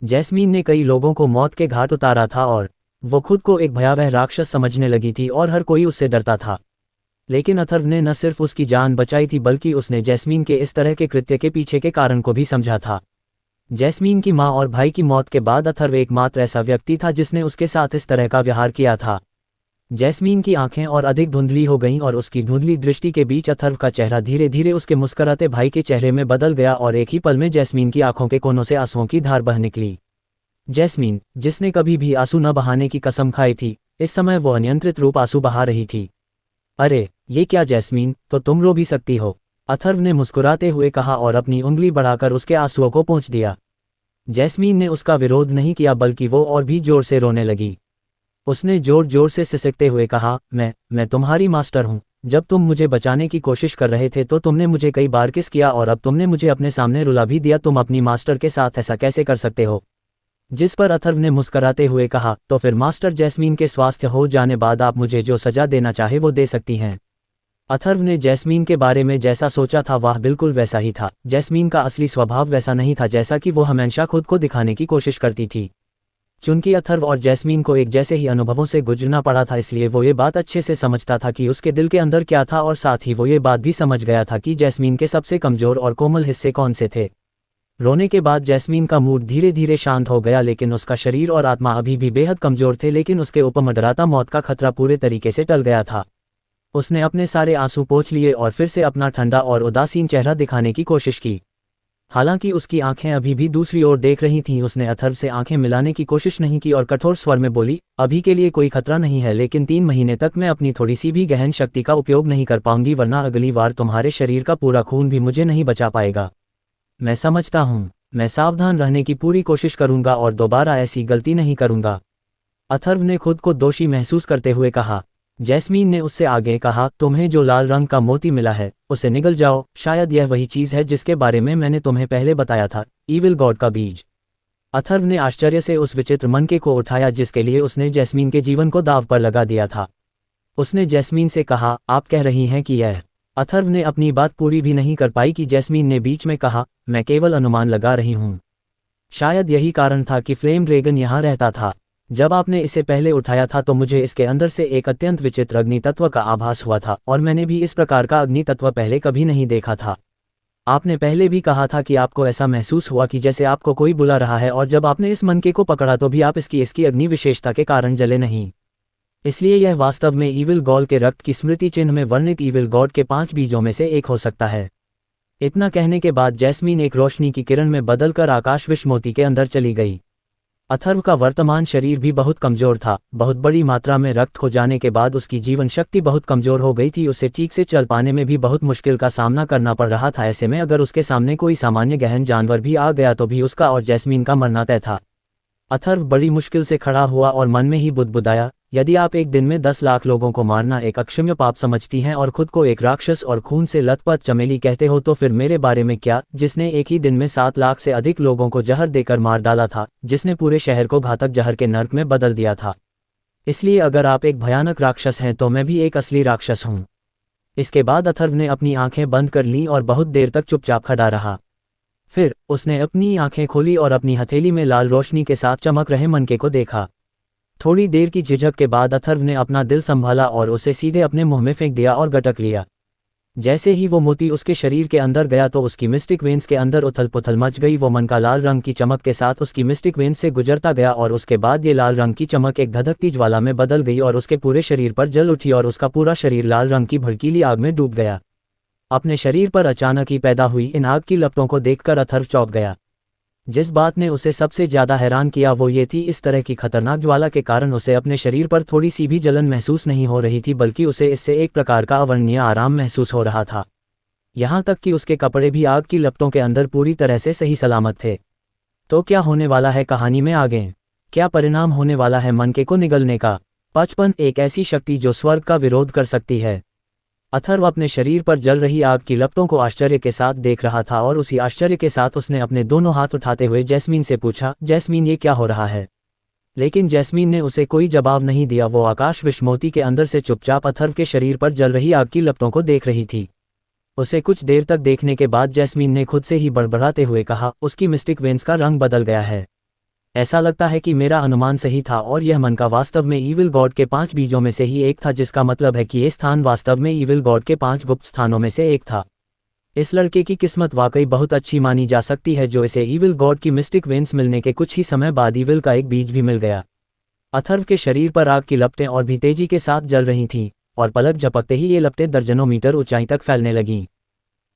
जैस्मीन ने कई लोगों को मौत के घाट उतारा था और वो खुद को एक भयावह राक्षस समझने लगी थी और हर कोई उससे डरता था। लेकिन अथर्व ने न सिर्फ उसकी जान बचाई थी, बल्कि उसने जैस्मीन के इस तरह के कृत्य के पीछे के कारण को भी समझा था। जैस्मीन की माँ और भाई की मौत के बाद अथर्व एकमात्र ऐसा व्यक्ति था जिसने उसके साथ इस तरह का व्यवहार किया था। जैस्मीन की आंखें और अधिक धुंधली हो गईं और उसकी धुंधली दृष्टि के बीच अथर्व का चेहरा धीरे धीरे उसके मुस्कुराते भाई के चेहरे में बदल गया और एक ही पल में जैस्मीन की आंखों के कोनों से आंसुओं की धार बह निकली। जैस्मीन, जिसने कभी भी आंसू न बहाने की कसम खाई थी, इस समय वो अनियंत्रित रूप आंसू बहा रही थी। अरे ये क्या जैस्मीन, तो तुम रो भी सकती हो? अथर्व ने मुस्कुराते हुए कहा और अपनी उंगली बढ़ाकर उसके आंसुओं को पोंछ दिया। जैस्मीन ने उसका विरोध नहीं किया, बल्कि वो और भी जोर से रोने लगी। उसने जोर जोर से सिसकते हुए कहा, मैं तुम्हारी मास्टर हूँ। जब तुम मुझे बचाने की कोशिश कर रहे थे तो तुमने मुझे कई बार किस किया और अब तुमने मुझे अपने सामने रुला भी दिया। तुम अपनी मास्टर के साथ ऐसा कैसे कर सकते हो? जिस पर अथर्व ने मुस्कुराते हुए कहा, तो फिर मास्टर जैस्मीन के स्वास्थ्य हो जाने बाद आप मुझे जो सजा देना चाहे वो दे सकती हैं। अथर्व ने जैस्मीन के बारे में जैसा सोचा था वह बिल्कुल वैसा ही था। जैस्मीन का असली स्वभाव वैसा नहीं था जैसा कि वो हमेशा खुद को दिखाने की कोशिश करती थी। चूंकि अथर्व और जैस्मीन को एक जैसे ही अनुभवों से गुजरना पड़ा था, इसलिए वो ये बात अच्छे से समझता था कि उसके दिल के अंदर क्या था, और साथ ही वो ये बात भी समझ गया था कि जैस्मीन के सबसे कमजोर और कोमल हिस्से कौन से थे। रोने के बाद जैस्मीन का मूड धीरे धीरे शांत हो गया, लेकिन उसका शरीर और आत्मा अभी भी बेहद कमजोर थे। लेकिन उसके ऊपर मंडराता मौत का खतरा पूरे तरीके से टल गया था। उसने अपने सारे आंसू पोंछ लिए और फिर से अपना ठंडा और उदासीन चेहरा दिखाने की कोशिश की। हालांकि उसकी आंखें अभी भी दूसरी ओर देख रही थीं। उसने अथर्व से आंखें मिलाने की कोशिश नहीं की और कठोर स्वर में बोली, अभी के लिए कोई खतरा नहीं है, लेकिन 3 महीने तक मैं अपनी थोड़ी सी भी गहन शक्ति का उपयोग नहीं कर पाऊंगी, वरना अगली बार तुम्हारे शरीर का पूरा खून भी मुझे नहीं बचा पाएगा। मैं समझता हूँ, मैं सावधान रहने की पूरी कोशिश करूंगा और दोबारा ऐसी गलती नहीं करूंगा। अथर्व ने खुद को दोषी महसूस करते हुए कहा। जैस्मीन ने उससे आगे कहा, तुम्हें जो लाल रंग का मोती मिला है उसे निगल जाओ। शायद यह वही चीज है जिसके बारे में मैंने तुम्हें पहले बताया था, ईविल गॉड का बीज। अथर्व ने आश्चर्य से उस विचित्र मनके को उठाया जिसके लिए उसने जैस्मीन के जीवन को दांव पर लगा दिया था। उसने जैस्मीन से कहा, आप कह रही हैं कि यह अथर्व ने अपनी बात पूरी भी नहीं कर पाई कि जैस्मीन ने बीच में कहा, मैं केवल अनुमान लगा रही हूँ। शायद यही कारण था कि फ्लेम ड्रैगन यहाँ रहता था। जब आपने इसे पहले उठाया था तो मुझे इसके अंदर से एक अत्यंत विचित्र अग्नि तत्व का आभास हुआ था और मैंने भी इस प्रकार का अग्नि तत्व पहले कभी नहीं देखा था। आपने पहले भी कहा था कि आपको ऐसा महसूस हुआ कि जैसे आपको कोई बुला रहा है, और जब आपने इस मनके को पकड़ा तो भी आप इसकी अग्नि विशेषता के कारण जले नहीं। इसलिए यह वास्तव में ईविल गॉड के रक्त की स्मृति चिन्ह में वर्णित ईविल गॉड के 5 बीजों में से एक हो सकता है। इतना कहने के बाद जैस्मीन एक रोशनी की किरण में बदलकर आकाश विषमोती के अंदर चली गई। अथर्व का वर्तमान शरीर भी बहुत कमजोर था। बहुत बड़ी मात्रा में रक्त खो जाने के बाद उसकी जीवन शक्ति बहुत कमजोर हो गई थी। उसे ठीक से चल पाने में भी बहुत मुश्किल का सामना करना पड़ रहा था। ऐसे में अगर उसके सामने कोई सामान्य गहन जानवर भी आ गया तो भी उसका और जैस्मीन का मरना तय था। अथर्व बड़ी मुश्किल से खड़ा हुआ और मन में ही बुदबुदाया, यदि आप एक दिन में 10 लाख लोगों को मारना एक अक्षम्य पाप समझती हैं और खुद को एक राक्षस और खून से लथपथ चमेली कहते हो, तो फिर मेरे बारे में क्या, जिसने एक ही दिन में 7 लाख से अधिक लोगों को जहर देकर मार डाला था, जिसने पूरे शहर को घातक जहर के नर्क में बदल दिया था। इसलिए अगर आप एक भयानक राक्षस हैं तो मैं भी एक असली राक्षस हूँ। इसके बाद अथर्व ने अपनी आंखें बंद कर लीं और बहुत देर तक चुपचाप खड़ा रहा। फिर उसने अपनी आंखें खोली और अपनी हथेली में लाल रोशनी के साथ चमक रहे मनके को देखा। थोड़ी देर की झिझक के बाद अथर्व ने अपना दिल संभाला और उसे सीधे अपने मुंह में फेंक दिया और गटक लिया। जैसे ही वो मोती उसके शरीर के अंदर गया तो उसकी मिस्टिक वेन्स के अंदर उथल पुथल मच गई। वो मन का लाल रंग की चमक के साथ उसकी मिस्टिक वेन्स से गुजरता गया और उसके बाद ये लाल रंग की चमक एक धधकती ज्वाला में बदल गई और उसके पूरे शरीर पर जल उठी और उसका पूरा शरीर लाल रंग की भड़कीली आग में डूब गया। अपने शरीर पर अचानक ही पैदा हुई इन आग की लपटों को देखकर अथर्व चौंक गया। जिस बात ने उसे सबसे ज्यादा हैरान किया वो ये थी, इस तरह की खतरनाक ज्वाला के कारण उसे अपने शरीर पर थोड़ी सी भी जलन महसूस नहीं हो रही थी, बल्कि उसे इससे एक प्रकार का अवर्णनीय आराम महसूस हो रहा था। यहाँ तक कि उसके कपड़े भी आग की लपटों के अंदर पूरी तरह से सही सलामत थे। तो क्या होने वाला है कहानी में आगे? क्या परिणाम होने वाला है मनके को निगलने का? 55 एक ऐसी शक्ति जो स्वर्ग का विरोध कर सकती है। अथर्व अपने शरीर पर जल रही आग की लपटों को आश्चर्य के साथ देख रहा था और उसी आश्चर्य के साथ उसने अपने दोनों हाथ उठाते हुए जैस्मीन से पूछा, जैस्मीन ये क्या हो रहा है? लेकिन जैस्मीन ने उसे कोई जवाब नहीं दिया। वो आकाश विषमोती के अंदर से चुपचाप अथर्व के शरीर पर जल रही आग की लपटों को देख रही थी। उसे कुछ देर तक देखने के बाद जैस्मीन ने खुद से ही बड़बड़ाते हुए कहा, उसकी मिस्टिक वेन्स का रंग बदल गया है। ऐसा लगता है कि मेरा अनुमान सही था और यह मनका वास्तव में ईविल गॉड के 5 बीजों में से ही एक था, जिसका मतलब है कि ये स्थान वास्तव में ईविल गॉड के 5 गुप्त स्थानों में से एक था। इस लड़के की किस्मत वाकई बहुत अच्छी मानी जा सकती है जो इसे ईविल गॉड की मिस्टिक वेन्स मिलने के कुछ ही समय बाद ईविल का एक बीज भी मिल गया। अथर्व के शरीर पर आग की लपटें और भी तेजी के साथ जल रही थीं और पलक झपकते ही ये लपटें दर्जनों मीटर ऊंचाई तक फैलने लगीं।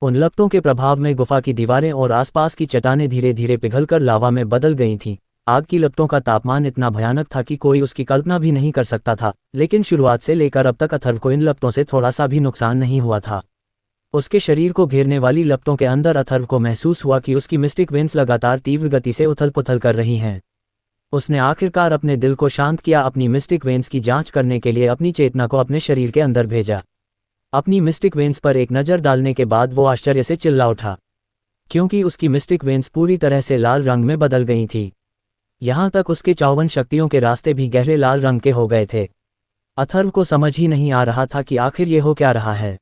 उन लपटों के प्रभाव में गुफा की दीवारें और आसपास की चट्टानें धीरे धीरे पिघलकर लावा में बदल गई थीं। आग की लपटों का तापमान इतना भयानक था कि कोई उसकी कल्पना भी नहीं कर सकता था, लेकिन शुरुआत से लेकर अब तक अथर्व को इन लपटों से थोड़ा सा भी नुकसान नहीं हुआ था। उसके शरीर को घेरने वाली लपटों के अंदर अथर्व को महसूस हुआ कि उसकी मिस्टिक वेन्स लगातार तीव्र गति से उथल पुथल कर रही हैं। उसने आखिरकार अपने दिल को शांत किया, अपनी मिस्टिक वेन्स की जांच करने के लिए अपनी चेतना को अपने शरीर के अंदर भेजा। अपनी मिस्टिक वेन्स पर एक नज़र डालने के बाद वो आश्चर्य से चिल्ला उठा, क्योंकि उसकी मिस्टिक वेन्स पूरी तरह से लाल रंग में बदल गई थी। यहाँ तक उसके 54 शक्तियों के रास्ते भी गहरे लाल रंग के हो गए थे। अथर्व को समझ ही नहीं आ रहा था कि आखिर ये हो क्या रहा है।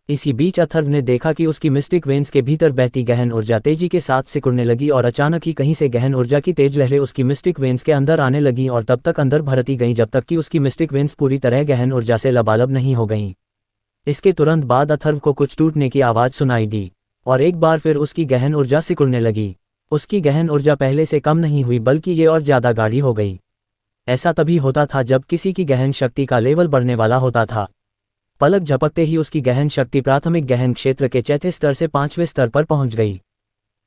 इसी बीच अथर्व ने देखा कि उसकी मिस्टिक वेन्स के भीतर बहती गहन ऊर्जा तेजी के साथ सिकुड़ने लगी और अचानक ही कहीं से गहन ऊर्जा की तेज लहरें उसकी मिस्टिक वेन्स के अंदर आने लगीं और तब तक अंदर भरती गईं जब तक कि उसकी मिस्टिक वेन्स पूरी तरह गहन ऊर्जा से लबालब नहीं हो गईं। इसके तुरंत बाद अथर्व को कुछ टूटने की आवाज़ सुनाई दी और एक बार फिर उसकी गहन ऊर्जा सिकुड़ने लगी। उसकी गहन ऊर्जा पहले से कम नहीं हुई बल्कि ये और ज़्यादा गाढ़ी हो गई। ऐसा तभी होता था जब किसी की गहन शक्ति का लेवल बढ़ने वाला होता था। पलक झपकते ही उसकी गहन शक्ति प्राथमिक गहन क्षेत्र के चौथे स्तर से 5वें स्तर पर पहुंच गई।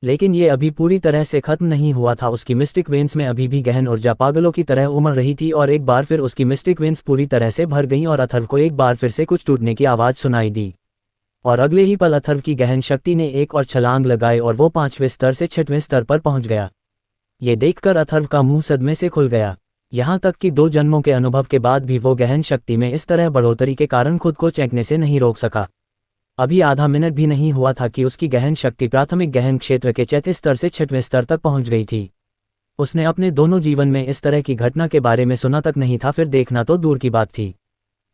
लेकिन ये अभी पूरी तरह से खत्म नहीं हुआ था। उसकी मिस्टिक वेन्स में अभी भी गहन ऊर्जा पागलों की तरह उमड़ रही थी और एक बार फिर उसकी मिस्टिक वेन्स पूरी तरह से भर गईं और अथर्व को एक बार फिर से कुछ टूटने की आवाज़ सुनाई दी। और अगले ही पल अथर्व की गहन शक्ति ने एक और छलांग लगाई और वो 5वें स्तर से 6वें स्तर पर पहुंच गया। ये देखकर अथर्व का मुंह सदमे से खुल गया। यहाँ तक कि 2 जन्मों के अनुभव के बाद भी वो गहन शक्ति में इस तरह बढ़ोतरी के कारण खुद को चौंकने से नहीं रोक सका। अभी आधा मिनट भी नहीं हुआ था कि उसकी गहन शक्ति प्राथमिक गहन क्षेत्र के चौथे स्तर से 6वें स्तर तक पहुंच गई थी। उसने अपने दोनों जीवन में इस तरह की घटना के बारे में सुना तक नहीं था, फिर देखना तो दूर की बात थी।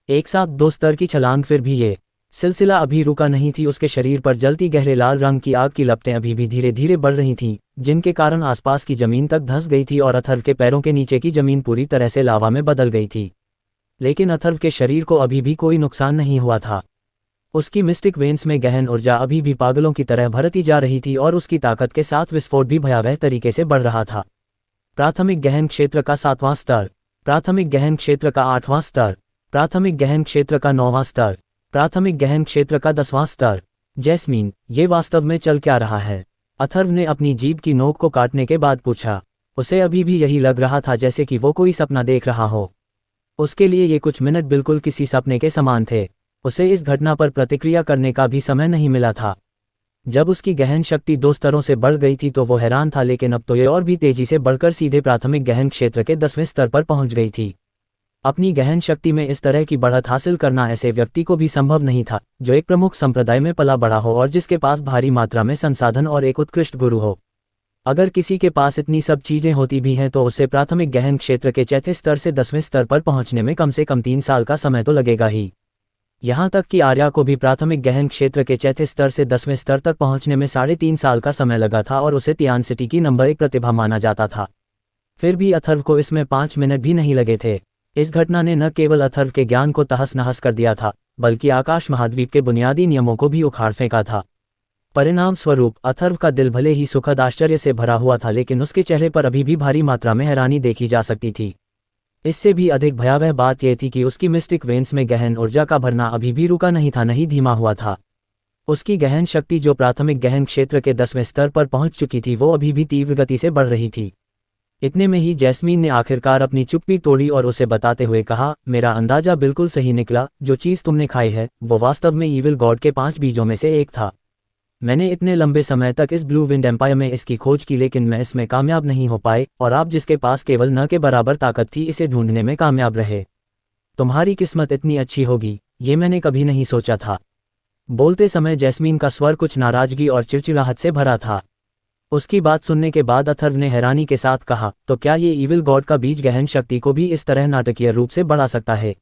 एक साथ 2 स्तर की छलांग, फिर भी ये सिलसिला अभी रुका नहीं थी, उसके शरीर पर जलती गहरे लाल रंग की आग की लपटें अभी भी धीरे धीरे बढ़ रही थीं, जिनके कारण आसपास की जमीन तक धंस गई थी और अथर्व के पैरों के नीचे की जमीन पूरी तरह से लावा में बदल गई थी। लेकिन अथर्व के शरीर को अभी भी कोई नुकसान नहीं हुआ था। उसकी मिस्टिक वेन्स में गहन ऊर्जा अभी भी पागलों की तरह भरती जा रही थी और उसकी ताकत के साथ विस्फोट भी भयावह तरीके से बढ़ रहा था। प्राथमिक गहन क्षेत्र का 7वां स्तर, प्राथमिक गहन क्षेत्र का 8वां स्तर, प्राथमिक गहन क्षेत्र का 9वां स्तर, प्राथमिक गहन क्षेत्र का 10वां स्तर। जैस्मीन, ये वास्तव में चल क्या रहा है? अथर्व ने अपनी जीभ की नोक को काटने के बाद पूछा। उसे अभी भी यही लग रहा था जैसे कि वो कोई सपना देख रहा हो। उसके लिए ये कुछ मिनट बिल्कुल किसी सपने के समान थे। उसे इस घटना पर प्रतिक्रिया करने का भी समय नहीं मिला था। जब उसकी गहन शक्ति 2 स्तरों से बढ़ गई थी तो वो हैरान था, लेकिन अब तो ये और भी तेजी से बढ़कर सीधे प्राथमिक गहन क्षेत्र के 10वें स्तर पर पहुंच गई थी। अपनी गहन शक्ति में इस तरह की बढ़त हासिल करना ऐसे व्यक्ति को भी संभव नहीं था जो एक प्रमुख संप्रदाय में पला बड़ा हो और जिसके पास भारी मात्रा में संसाधन और एक उत्कृष्ट गुरु हो। अगर किसी के पास इतनी सब चीजें होती भी हैं तो उसे प्राथमिक गहन क्षेत्र के 4थे स्तर से 10वें स्तर पर पहुंचने में कम से कम 3 साल का समय तो लगेगा ही। यहाँ तक कि आर्या को भी प्राथमिक गहन क्षेत्र के 4थे स्तर से 10वें स्तर तक पहुंचने में 3.5 साल का समय लगा था और उसे तियान सिटी की नंबर 1 प्रतिभा माना जाता था। फिर भी अथर्व को इसमें 5 मिनट भी नहीं लगे थे। इस घटना ने न केवल अथर्व के ज्ञान को तहस नहस कर दिया था, बल्कि आकाश महाद्वीप के बुनियादी नियमों को भी उखाड़ फेंका था। परिणाम स्वरूप अथर्व का दिल भले ही सुखद आश्चर्य से भरा हुआ था, लेकिन उसके चेहरे पर अभी भी भारी मात्रा में हैरानी देखी जा सकती थी। इससे भी अधिक भयावह बात यह थी कि उसकी मिस्टिक वेन्स में गहन ऊर्जा का भरना अभी भी रुका नहीं था, नहीं धीमा हुआ था। उसकी गहन शक्ति जो प्राथमिक गहन क्षेत्र के 10वें स्तर पर पहुंच चुकी थी वो अभी भी तीव्र गति से बढ़ रही थी। इतने में ही जैस्मीन ने आखिरकार अपनी चुप्पी तोड़ी और उसे बताते हुए कहा, मेरा अंदाजा बिल्कुल सही निकला, जो चीज़ तुमने खाई है वो वास्तव में ईविल गॉड के 5 बीजों में से एक था। मैंने इतने लंबे समय तक इस ब्लू विंड एम्पायर में इसकी खोज की, लेकिन मैं इसमें कामयाब नहीं हो पाए और आप जिसके पास केवल न के बराबर ताकत थी इसे ढूंढने में कामयाब रहे। तुम्हारी किस्मत इतनी अच्छी होगी ये मैंने कभी नहीं सोचा था। बोलते समय जैस्मीन का स्वर कुछ नाराजगी और चिड़चिड़ाहट से भरा था। उसकी बात सुनने के बाद अथर्व ने हैरानी के साथ कहा, तो क्या ये ईविल गॉड का बीज गहन शक्ति को भी इस तरह नाटकीय रूप से बढ़ा सकता है?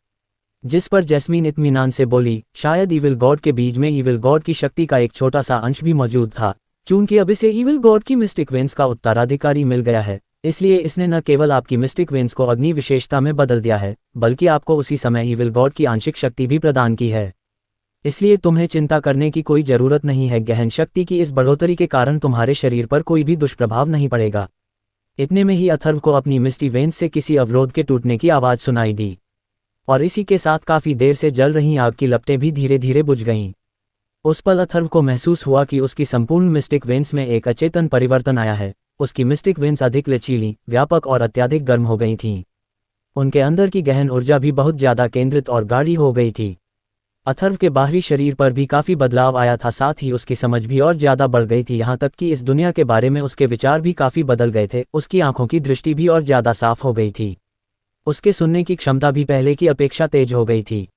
जिस पर जैस्मीन इत्मीनान से बोली, शायद ईविल गॉड के बीज में ईविल गॉड की शक्ति का एक छोटा सा अंश भी मौजूद था। चूंकि अब इसे ईविल गॉड की मिस्टिक वेन्स का उत्तराधिकारी मिल गया है, इसलिए इसने न केवल आपकी मिस्टिक वेन्स को अग्नि विशेषता में बदल दिया है, बल्कि आपको उसी समय ईविल गॉड की आंशिक शक्ति भी प्रदान की है। इसलिए तुम्हें चिंता करने की कोई जरूरत नहीं है। गहन शक्ति की इस बढ़ोतरी के कारण तुम्हारे शरीर पर कोई भी दुष्प्रभाव नहीं पड़ेगा। इतने में ही अथर्व को अपनी मिस्टी वेन्स से किसी अवरोध के टूटने की आवाज सुनाई दी और इसी के साथ काफी देर से जल रही आग की लपटें भी धीरे धीरे बुझ गईं। उस पल अथर्व को महसूस हुआ कि उसकी संपूर्ण मिस्टिक वेन्स में एक अचेतन परिवर्तन आया है। उसकी मिस्टिक वेन्स अधिक लचीली, व्यापक और अत्यधिक गर्म हो गई थीं। उनके अंदर की गहन ऊर्जा भी बहुत ज्यादा केंद्रित और गाढ़ी हो गई थी। अथर्व के बाहरी शरीर पर भी काफी बदलाव आया था, साथ ही उसकी समझ भी और ज्यादा बढ़ गई थी। यहाँ तक कि इस दुनिया के बारे में उसके विचार भी काफी बदल गए थे। उसकी आंखों की दृष्टि भी और ज्यादा साफ हो गई थी। उसके सुनने की क्षमता भी पहले की अपेक्षा तेज हो गई थी।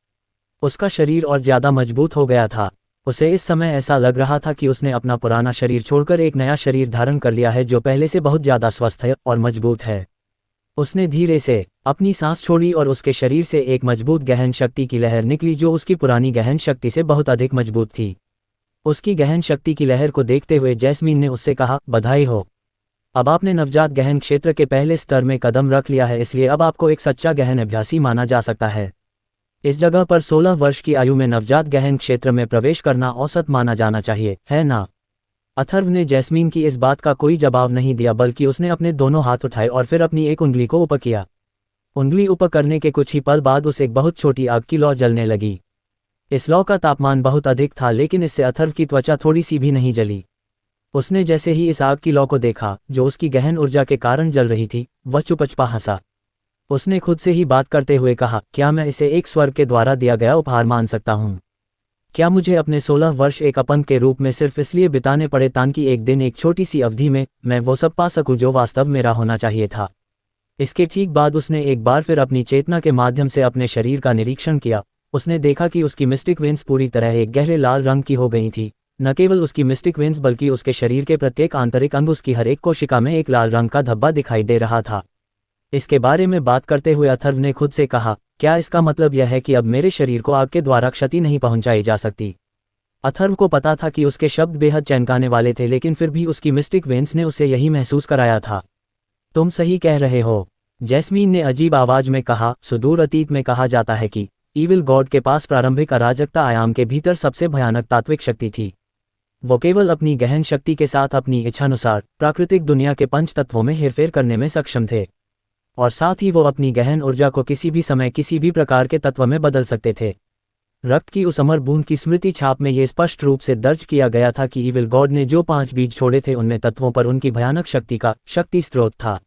उसका शरीर और ज्यादा मजबूत हो गया था। उसे इस समय ऐसा लग रहा था कि उसने अपना पुराना शरीर छोड़कर एक नया शरीर धारण कर लिया है जो पहले से बहुत ज्यादा स्वस्थ है और मजबूत है। उसने धीरे से अपनी सांस छोड़ी और उसके शरीर से एक मजबूत गहन शक्ति की लहर निकली जो उसकी पुरानी गहन शक्ति से बहुत अधिक मजबूत थी। उसकी गहन शक्ति की लहर को देखते हुए जैस्मीन ने उससे कहा, बधाई हो, अब आपने नवजात गहन क्षेत्र के पहले स्तर में कदम रख लिया है, इसलिए अब आपको एक सच्चा गहन अभ्यासी माना जा सकता है। इस जगह पर 16 वर्ष की आयु में नवजात गहन क्षेत्र में प्रवेश करना औसत माना जाना चाहिए, है ना? अथर्व ने जैस्मीन की इस बात का कोई जवाब नहीं दिया, बल्कि उसने अपने दोनों हाथ उठाए और फिर अपनी एक उंगली को ऊपर किया। उंगली ऊपर करने के कुछ ही पल बाद उस एक बहुत छोटी आग की लौ जलने लगी। इस लौ का तापमान बहुत अधिक था, लेकिन इससे अथर्व की त्वचा थोड़ी सी भी नहीं जली। उसने जैसे ही इस आग की लौ को देखा जो उसकी गहन ऊर्जा के कारण जल रही थी, वह चुपचाप हंसा। उसने खुद से ही बात करते हुए कहा, क्या मैं इसे एक स्वर्ग के द्वारा दिया गया उपहार मान सकता हूँ? क्या मुझे अपने 16 वर्ष एक अपंग के रूप में सिर्फ इसलिए बिताने पड़े ताकि एक दिन एक छोटी सी अवधि में मैं वो सब पा सकूं जो वास्तव मेरा होना चाहिए था? इसके ठीक बाद उसने एक बार फिर अपनी चेतना के माध्यम से अपने शरीर का निरीक्षण किया। उसने देखा कि उसकी मिस्टिक वेन्स पूरी तरह एक गहरे लाल रंग की हो गई थी। न केवल उसकी मिस्टिक वेन्स बल्कि उसके शरीर के प्रत्येक आंतरिक अंग, उसकी हर एक कोशिका में एक लाल रंग का धब्बा दिखाई दे रहा था। इसके बारे में बात करते हुए अथर्व ने खुद से कहा, क्या इसका मतलब यह है कि अब मेरे शरीर को आग के द्वारा क्षति नहीं पहुंचाई जा सकती? अथर्व को पता था कि उसके शब्द बेहद चौंकाने वाले थे, लेकिन फिर भी उसकी मिस्टिक वेन्स ने उसे यही महसूस कराया था। तुम सही कह रहे हो, जैस्मीन ने अजीब आवाज में कहा। सुदूर अतीत में कहा जाता है कि ईविल गॉड के पास प्रारंभिक अराजकता आयाम के भीतर सबसे भयानक तात्विक शक्ति थी। वो केवल अपनी गहन शक्ति के साथ अपनी इच्छानुसार प्राकृतिक दुनिया के पंच तत्वों में हेरफेर करने में सक्षम थे, और साथ ही वो अपनी गहन ऊर्जा को किसी भी समय किसी भी प्रकार के तत्व में बदल सकते थे। रक्त की उस अमर बूंद की स्मृति छाप में ये स्पष्ट रूप से दर्ज किया गया था कि ईविल गॉड ने जो 5 बीज छोड़े थे उनमें तत्वों पर उनकी भयानक शक्ति का शक्ति स्रोत था।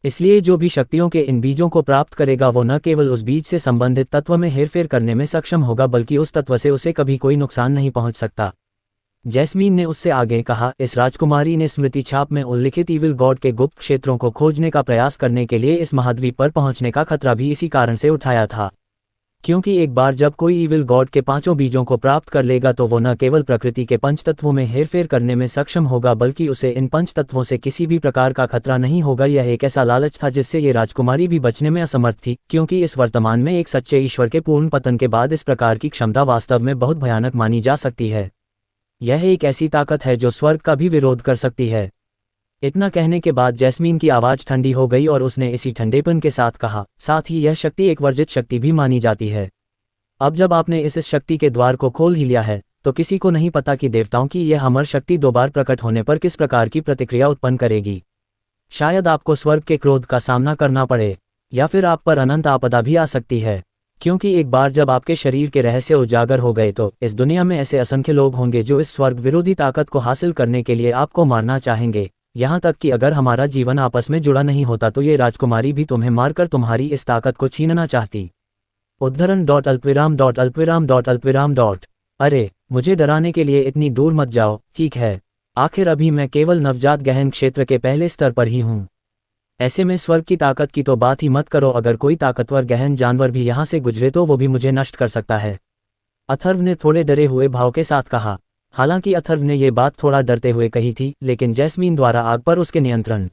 इसलिए जो भी शक्तियों के इन बीजों को प्राप्त करेगा वो न केवल उस बीज से संबंधित तत्व में हेरफेर करने में सक्षम होगा, बल्कि उस तत्व से उसे कभी कोई नुकसान नहीं पहुंच सकता। जैस्मीन ने उससे आगे कहा, इस राजकुमारी ने स्मृति छाप में उल्लिखित ईविल गॉड के गुप्त क्षेत्रों को खोजने का प्रयास करने के लिए इस महाद्वीप पर पहुंचने का खतरा भी इसी कारण से उठाया था, क्योंकि एक बार जब कोई ईविल गॉड के 5 बीजों को प्राप्त कर लेगा तो वो न केवल प्रकृति के पंचतत्वों में हेरफेर करने में सक्षम होगा, बल्कि उसे इन पंचतत्वों से किसी भी प्रकार का खतरा नहीं होगा। यह एक ऐसा लालच था जिससे ये राजकुमारी भी बचने में असमर्थ थी, क्योंकि इस वर्तमान में एक सच्चे ईश्वर के पूर्ण पतन के बाद इस प्रकार की क्षमता वास्तव में बहुत भयानक मानी जा सकती है। यह एक ऐसी ताकत है जो स्वर्ग का भी विरोध कर सकती है। इतना कहने के बाद जैस्मीन की आवाज़ ठंडी हो गई और उसने इसी ठंडेपन के साथ कहा, साथ ही यह शक्ति एक वर्जित शक्ति भी मानी जाती है। अब जब आपने इस शक्ति के द्वार को खोल ही लिया है तो किसी को नहीं पता कि देवताओं की यह अमर शक्ति 2 बार प्रकट होने पर किस प्रकार की प्रतिक्रिया उत्पन्न करेगी। शायद आपको स्वर्ग के क्रोध का सामना करना पड़े, या फिर आप पर अनंत आपदा भी आ सकती है, क्योंकि एक बार जब आपके शरीर के रहस्य उजागर हो गए तो इस दुनिया में ऐसे असंख्य लोग होंगे जो इस स्वर्ग विरोधी ताकत को हासिल करने के लिए आपको मारना चाहेंगे। यहाँ तक कि अगर हमारा जीवन आपस में जुड़ा नहीं होता तो ये राजकुमारी भी तुम्हें मारकर तुम्हारी इस ताकत को छीनना चाहती। उद्धरण .अल्पविराम. अरे, मुझे डराने के लिए इतनी दूर मत जाओ, ठीक है? आखिर अभी मैं केवल नवजात गहन क्षेत्र के पहले स्तर पर ही हूँ। ऐसे में स्वर्ग की ताकत की तो बात ही मत करो, अगर कोई ताकतवर गहन जानवर भी यहाँ से गुजरे तो वो भी मुझे नष्ट कर सकता है। अथर्व ने थोड़े डरे हुए भाव के साथ कहा। हालांकि अथर्व ने ये बात थोड़ा डरते हुए कही थी, लेकिन जैस्मीन द्वारा आग पर उसके नियंत्रण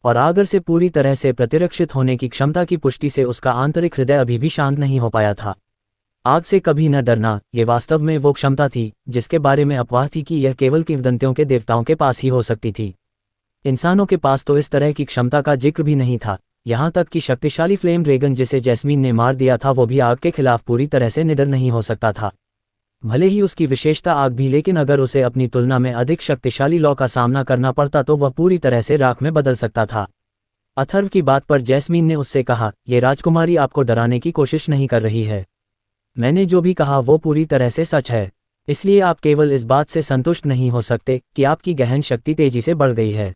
और आगर से पूरी तरह से प्रतिरक्षित होने की क्षमता की पुष्टि से उसका आंतरिक हृदय अभी भी शांत नहीं हो पाया था। आग से कभी न डरना, ये वास्तव में वो क्षमता थी जिसके बारे में अफवाह थी कि यह केवल किंवदंतियों के देवताओं के पास ही हो सकती थी। इंसानों के पास तो इस तरह की क्षमता का जिक्र भी नहीं था। यहाँ तक कि शक्तिशाली फ्लेम ड्रैगन जिसे जैस्मीन ने मार दिया था वो भी आग के खिलाफ पूरी तरह से निडर नहीं हो सकता था। भले ही उसकी विशेषता आग भी, लेकिन अगर उसे अपनी तुलना में अधिक शक्तिशाली लौ का सामना करना पड़ता तो वह पूरी तरह से राख में बदल सकता था। अथर्व की बात पर जैस्मीन ने उससे कहा, ये राजकुमारी आपको डराने की कोशिश नहीं कर रही है। मैंने जो भी कहा वो पूरी तरह से सच है, इसलिए आप केवल इस बात से संतुष्ट नहीं हो सकते कि आपकी गहन शक्ति तेजी से बढ़ गई है।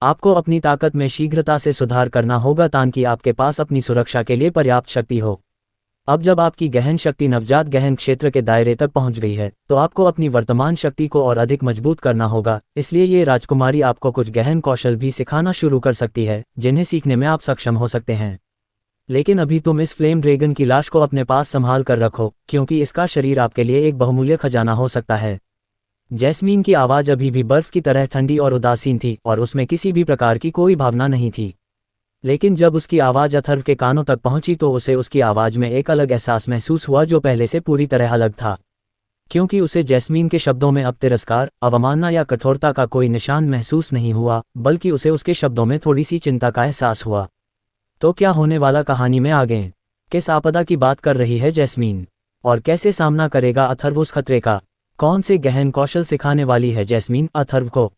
आपको अपनी ताकत में शीघ्रता से सुधार करना होगा ताकि आपके पास अपनी सुरक्षा के लिए पर्याप्त शक्ति हो। अब जब आपकी गहन शक्ति नवजात गहन क्षेत्र के दायरे तक पहुंच गई है तो आपको अपनी वर्तमान शक्ति को और अधिक मजबूत करना होगा। इसलिए ये राजकुमारी आपको कुछ गहन कौशल भी सिखाना शुरू कर सकती है जिन्हें सीखने में आप सक्षम हो सकते हैं। लेकिन अभी तुम इस फ्लेम ड्रैगन की लाश को अपने पास संभाल कर रखो, क्योंकि इसका शरीर आपके लिए एक बहुमूल्य खजाना हो सकता है। जैस्मीन की आवाज़ अभी भी बर्फ की तरह ठंडी और उदासीन थी और उसमें किसी भी प्रकार की कोई भावना नहीं थी। लेकिन जब उसकी आवाज़ अथर्व के कानों तक पहुंची तो उसे उसकी आवाज़ में एक अलग एहसास महसूस हुआ जो पहले से पूरी तरह अलग था, क्योंकि उसे जैस्मीन के शब्दों में अब तिरस्कार, अवमानना या कठोरता का कोई निशान महसूस नहीं हुआ, बल्कि उसे उसके शब्दों में थोड़ी सी चिंता का एहसास हुआ। तो क्या होने वाला कहानी में आगे? किस आपदा की बात कर रही है जैस्मीन? और कैसे सामना करेगा अथर्व उस खतरे का? कौन से गहन कौशल सिखाने वाली है जैस्मीन अथर्व को?